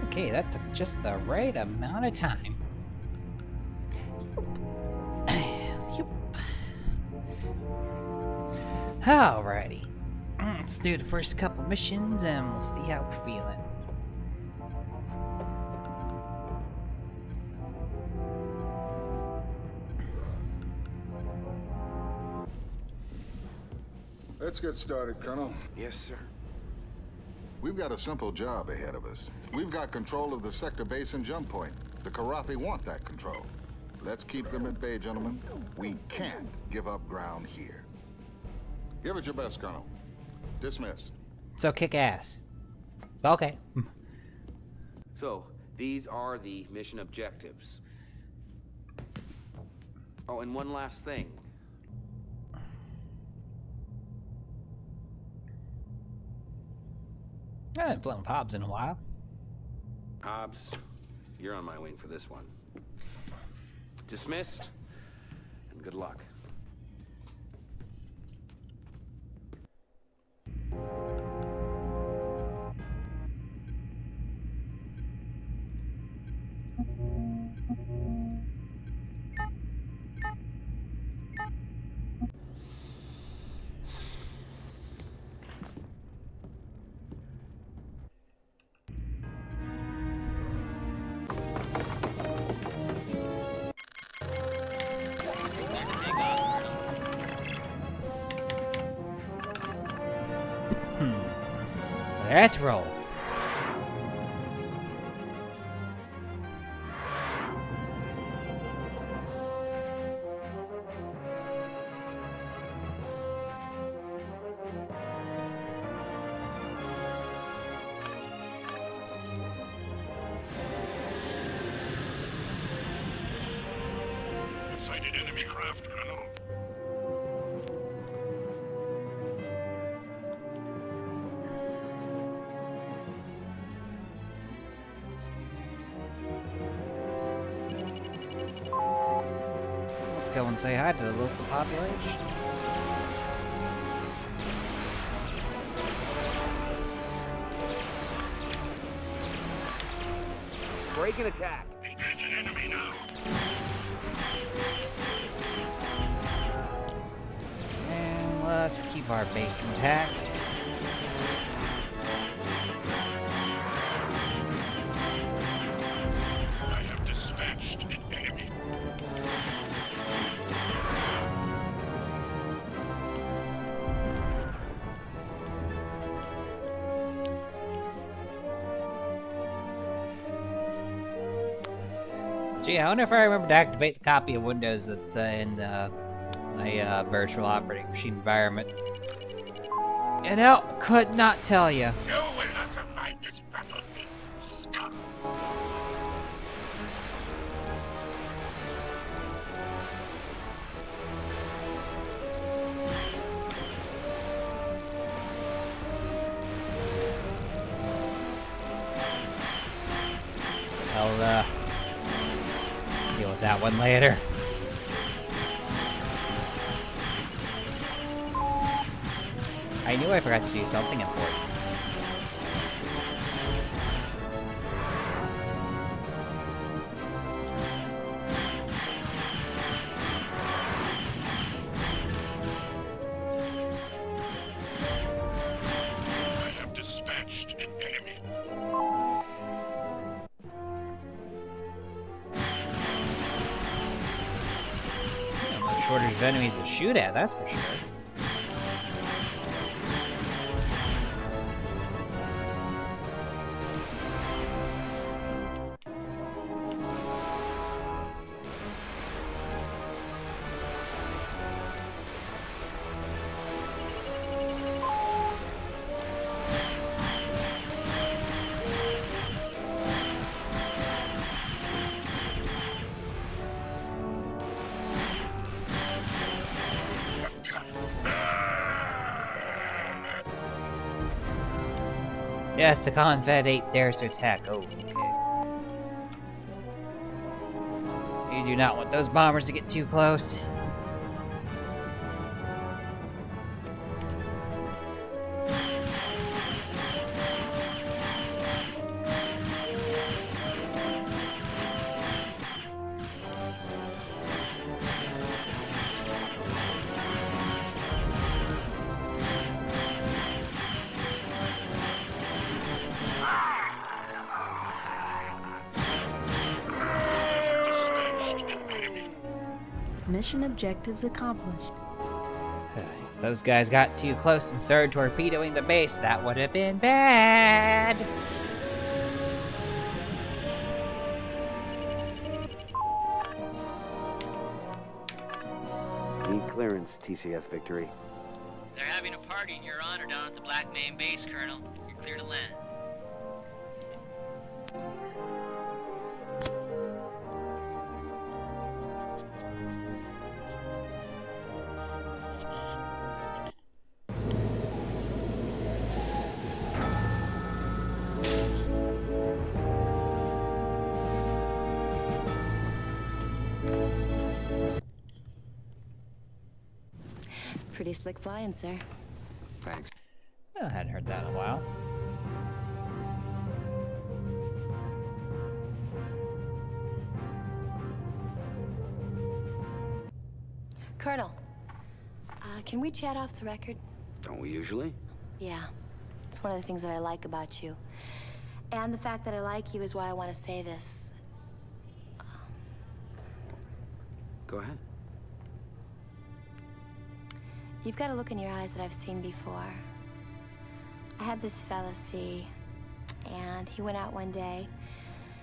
Okay, that took just the right amount of time. Yep. Alrighty. Let's do the first couple missions and we'll see how we're feeling. Let's get started, Colonel. Yes, sir. We've got a simple job ahead of us. We've got control of the sector base and jump point. The Karathi want that control. Let's keep them at bay, gentlemen. We can't give up ground here. Give it your best, Colonel. Dismissed. So kick ass. Okay. So, these are the mission objectives. Oh, and one last thing. I haven't flown Hobbs in a while. Hobbs, you're on my wing for this one. Dismissed, and good luck. Let's roll. Sighted enemy craft, Colonel. Let's go and say hi to the local population. Break and attack. Engage an enemy now. And let's keep our base intact. I have dispatched an enemy. Gee, I wonder if I remember to activate the copy of Windows that's in my virtual operating machine environment. You know, could not tell you. You will not survive this battlefield, scum. I'll deal with that one later. I knew I forgot to do something important. I have dispatched an enemy. No shortage of enemies to shoot at, that's for sure. Yes, the Confed 8 dares to attack. Oh, okay. You do not want those bombers to get too close. Mission objectives accomplished. If those guys got too close and started torpedoing the base, that would have been bad. Need clearance, TCS Victory. They're having a party in your honor down at the Black Main base, Colonel. You're clear to land. Pretty slick flying, sir. Thanks. I hadn't heard that in a while. Colonel, can we chat off the record? Don't we usually? Yeah. It's one of the things that I like about you. And the fact that I like you is why I want to say this. Go ahead. You've got a look in your eyes that I've seen before. I had this fella see, and he went out one day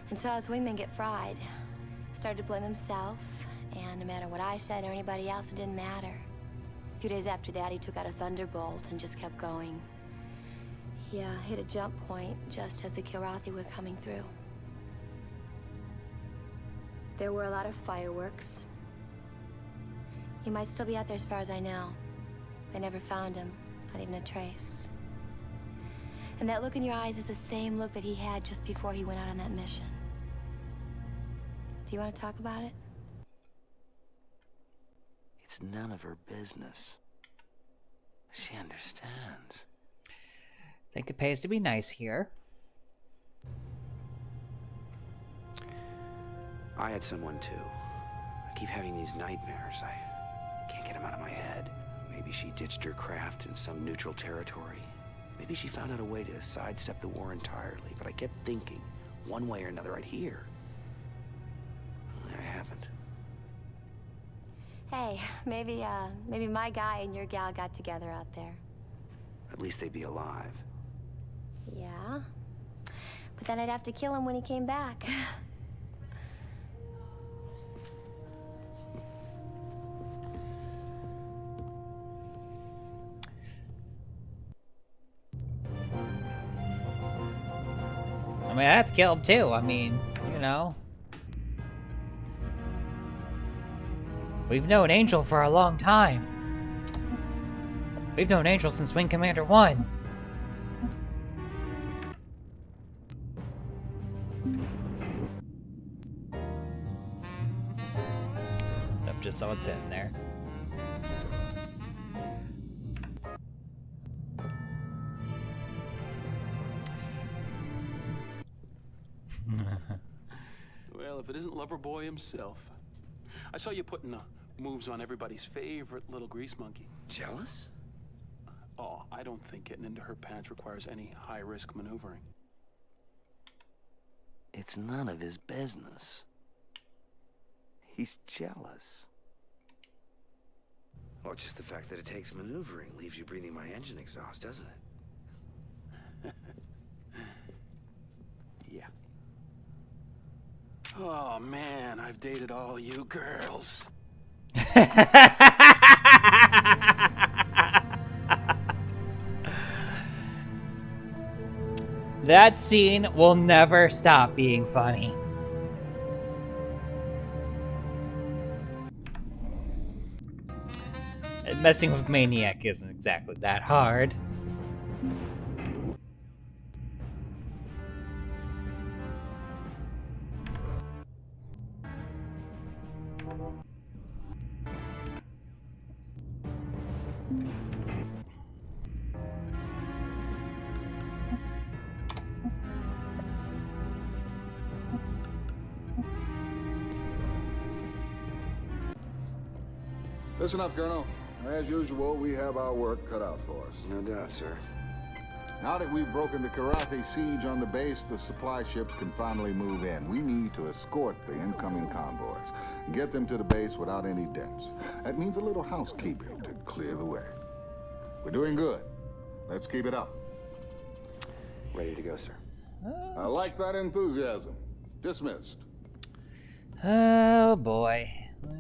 and saw his wingman get fried. Started to blame himself, and no matter what I said or anybody else, it didn't matter. A few days after that, he took out a thunderbolt and just kept going. He hit a jump point just as the Kilrathi were coming through. There were a lot of fireworks. He might still be out there as far as I know. They never found him, not even a trace. And that look in your eyes is the same look that he had just before he went out on that mission. Do you want to talk about it? It's none of her business. She understands. I think it pays to be nice here. I had someone too. I keep having these nightmares. I can't get them out of my head. Maybe she ditched her craft in some neutral territory. Maybe she found out a way to sidestep the war entirely. But I kept thinking, one way or another, I'd hear. I haven't. Hey, maybe my guy and your gal got together out there. At least they'd be alive. Yeah? But then I'd have to kill him when he came back. I mean, I have to kill him too. I mean, you know. We've known Angel for a long time. We've known Angel since Wing Commander 1. Nope, just saw it sitting there. Well, if it isn't Loverboy himself. I saw you putting moves on everybody's favorite little grease monkey. Jealous? Oh, I don't think getting into her pants requires any high-risk maneuvering. It's none of his business. He's jealous. Well, just the fact that it takes maneuvering leaves you breathing my engine exhaust, doesn't it? Yeah. Oh, man, I've dated all you girls. That scene will never stop being funny. Messing with Maniac isn't exactly that hard. Listen up, Colonel. As usual, we have our work cut out for us. No doubt, sir. Now that we've broken the Kilrathi siege on the base, the supply ships can finally move in. We need to escort the incoming convoys and get them to the base without any dents. That means a little housekeeping to clear the way. We're doing good. Let's keep it up. Ready to go, sir. I like that enthusiasm. Dismissed. Oh boy.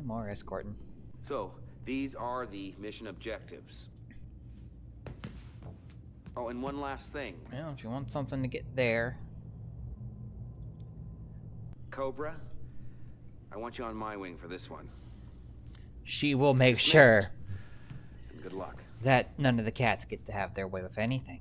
More escorting. So, these are the mission objectives. Oh, and one last thing. Well, if you want something to get there. Cobra, I want you on my wing for this one. She will make Dismissed. sure And good luck. that none of the cats get to have their way with anything.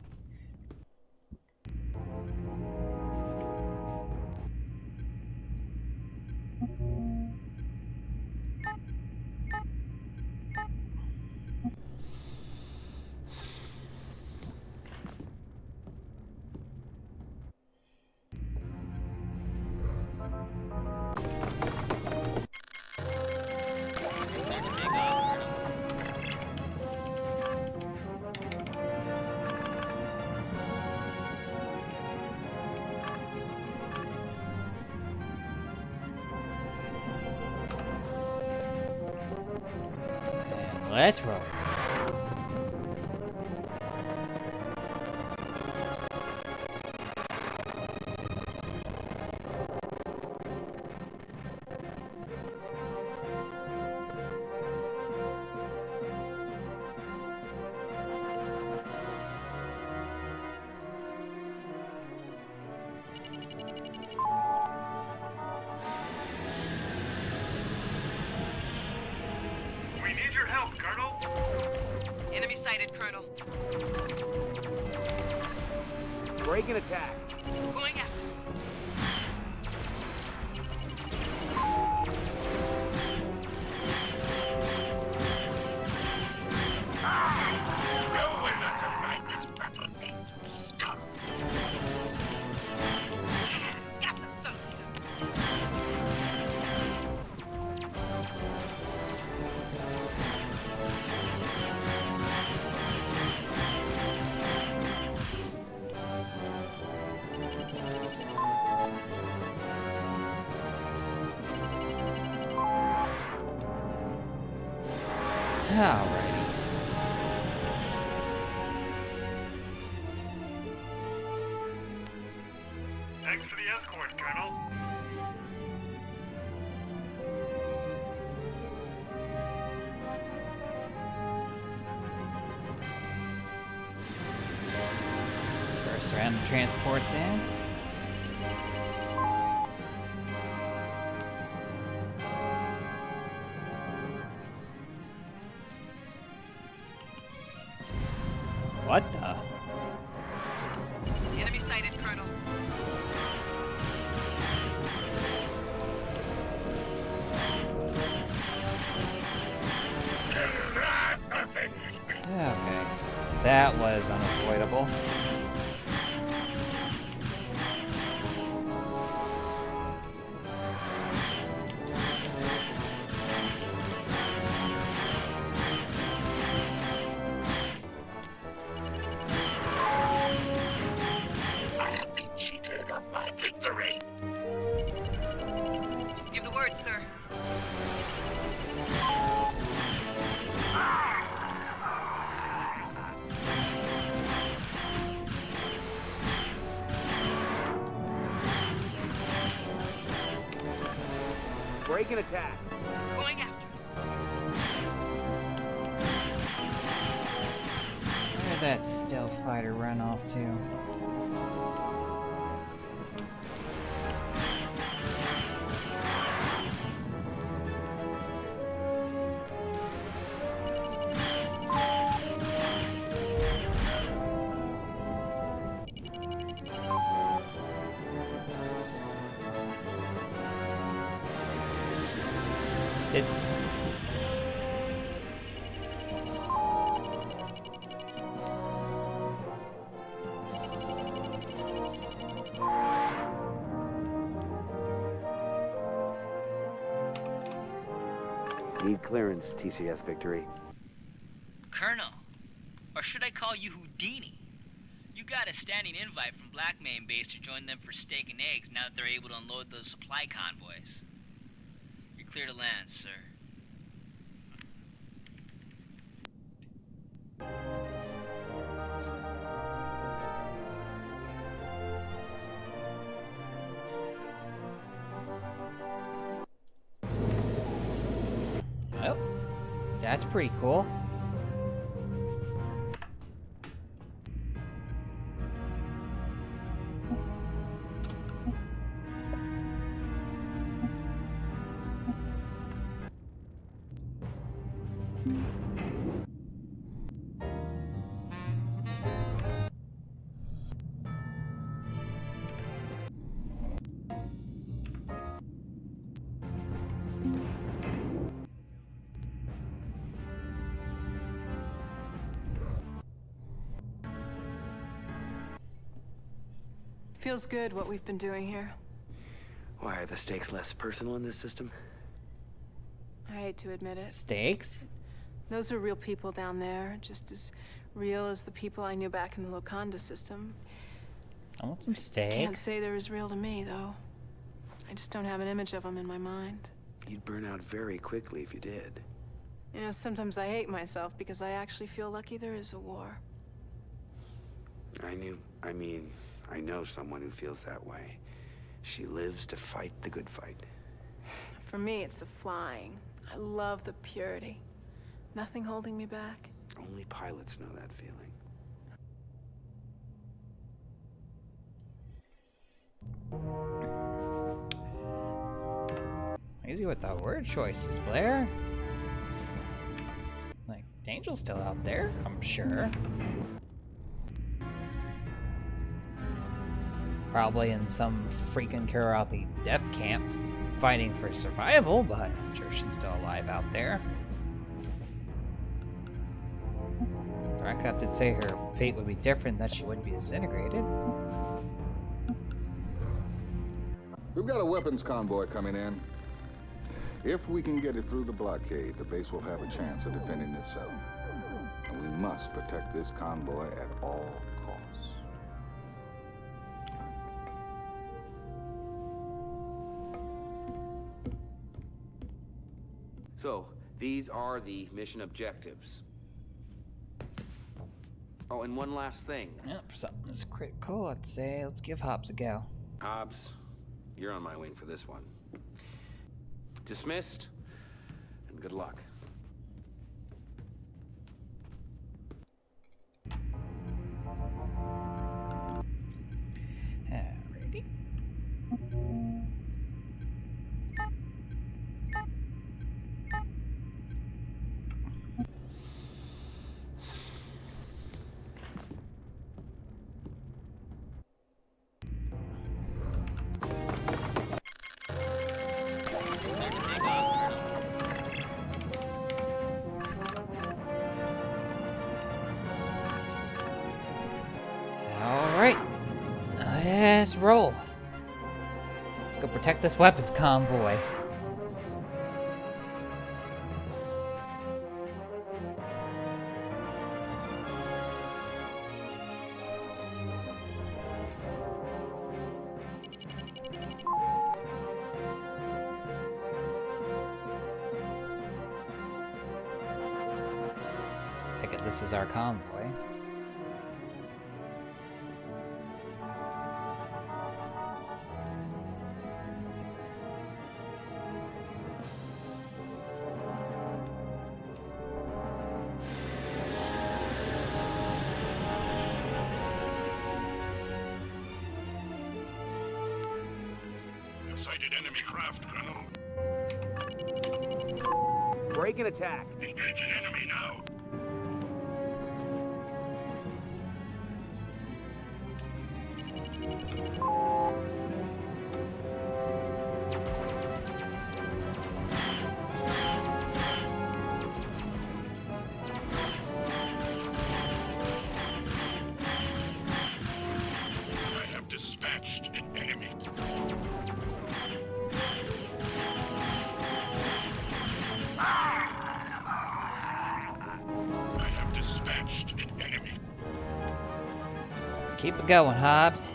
Let's roll. out, Colonel. Enemy sighted, Colonel. Break and attack. Going out. No one not to find this battle needs to stop. Got the sun. Alrighty. Thanks for the escort, Colonel. First round of transports in. What the? Enemy sighted, Colonel. Okay. That was unavoidable. I have been cheated of my victory. Give the word, sir. Break and attack. Going after. Where'd that stealth fighter run off to? Did... Need clearance, TCS Victory. Colonel. Or should I call you Houdini? You got a standing invite from Black Main Base to join them for steak and eggs now that they're able to unload those supply convoys. You're clear to land, sir. Well, that's pretty cool. Feels good what we've been doing here. Why are the stakes less personal in this system? I hate to admit it. Stakes? Those are real people down there, just as real as the people I knew back in the Wakanda system. I want some steak. Can't say they're as real to me, though. I just don't have an image of them in my mind. You'd burn out very quickly if you did. You know, sometimes I hate myself because I actually feel lucky there is a war. I know someone who feels that way. She lives to fight the good fight. For me, it's the flying. I love the purity. Nothing holding me back. Only pilots know that feeling. Easy with the word choices, Blair. Angel's still out there, I'm sure. Probably in some freaking Karathi death camp fighting for survival, but I'm sure she's still alive out there. Thrakkaf did say her fate would be different, that she wouldn't be disintegrated. We've got a weapons convoy coming in. If we can get it through the blockade, the base will have a chance of defending itself. And we must protect this convoy at all costs. So, these are the mission objectives. Oh, and one last thing. Yep, for something that's critical, I'd say let's give Hobbs a go. Hobbs, you're on my wing for this one. Dismissed, and good luck. Alrighty. Alright. Let's roll. Let's go protect this weapons convoy. Take it this is our convoy. Sighted enemy craft, Colonel. Break and attack. Engage an enemy now. I have dispatched an enemy. I have dispatched an enemy. Let's keep it going, Hobbs.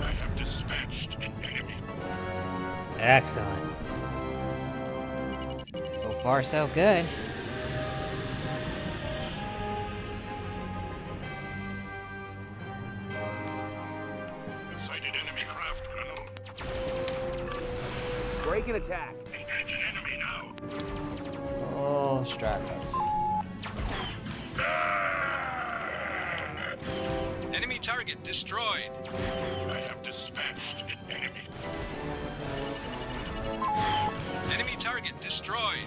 I have dispatched an enemy. Excellent. So far, so good. Sighted enemy craft, Colonel. Break and attack. Engage an enemy now. Oh, strike us. Enemy target destroyed. I have dispatched an enemy. Enemy target destroyed.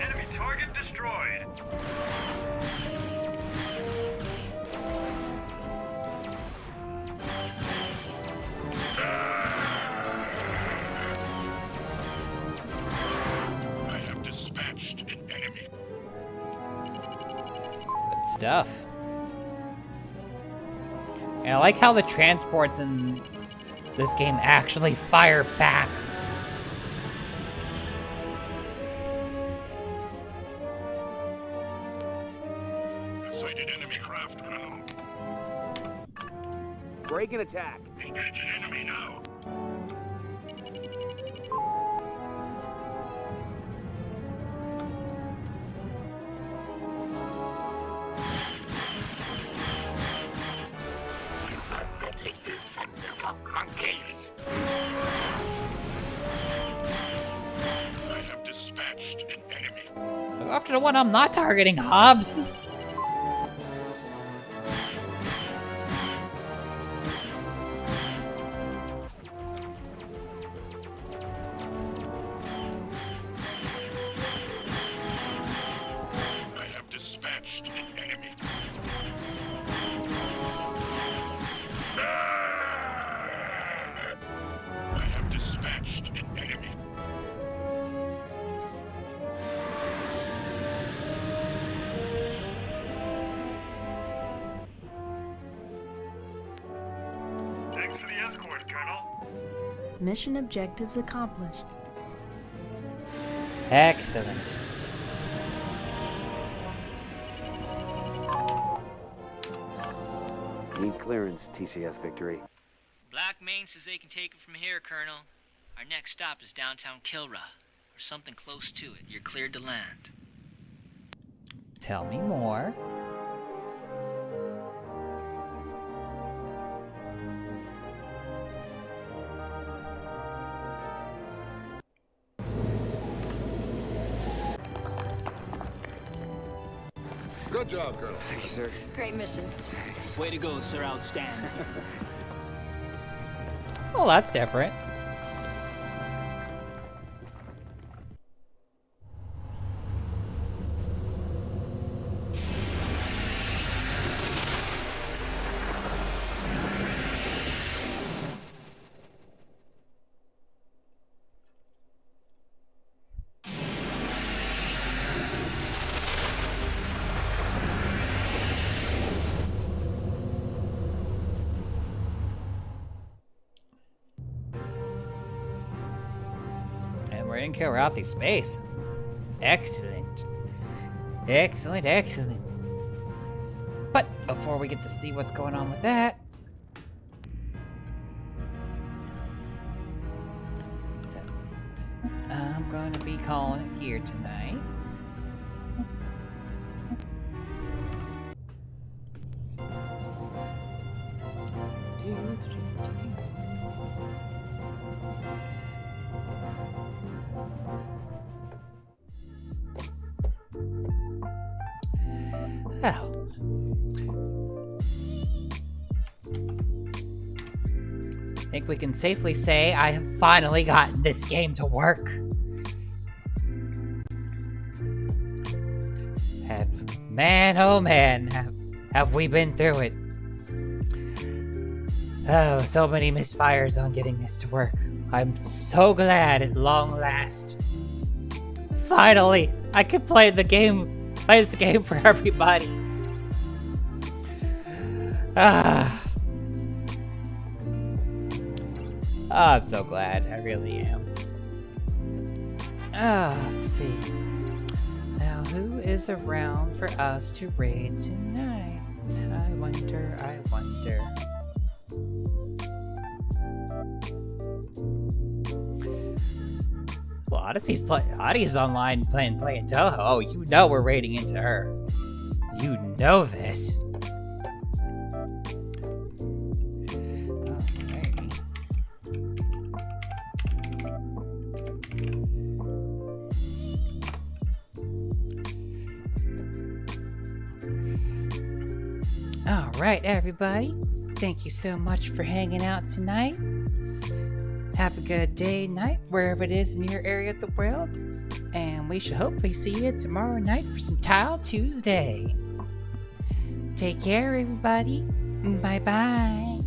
Enemy target destroyed. I have dispatched an enemy. Good stuff. And I like how the transports in this game actually fire back. Sighted enemy craft, Colonel. Break and attack. Engage an enemy now. after the one I'm not targeting, Hobbs. I have dispatched an enemy. I have dispatched an enemy. Thanks for the escort, Colonel. Mission objectives accomplished. Excellent. Need clearance, TCS victory. Black Main says they can take it from here, Colonel. Our next stop is downtown Kilra, or something close to it. You're cleared to land. Tell me more. Good job, Colonel. Thank you, sir. Great mission. Way to go, sir. Outstanding. Well, that's different. We're in Kilrathi space. Excellent. Excellent, excellent. But before we get to see what's going on with that, so I'm going to be calling it here tonight. Well, I think we can safely say I have finally gotten this game to work. Man, oh man, have we been through it. Oh, so many misfires on getting this to work. I'm so glad at long last. Finally, I can play this game for everybody. I'm so glad. I really am. Let's see. Now, who is around for us to raid tonight? I wonder. Well, Odyssey's online playing Toho. Oh, you know we're raiding into her. You know this. All right, everybody. Thank you so much for hanging out tonight. Have a good day, night, wherever it is in your area of the world. And we shall hopefully see you tomorrow night for some Tile Tuesday. Take care, everybody. Bye-bye.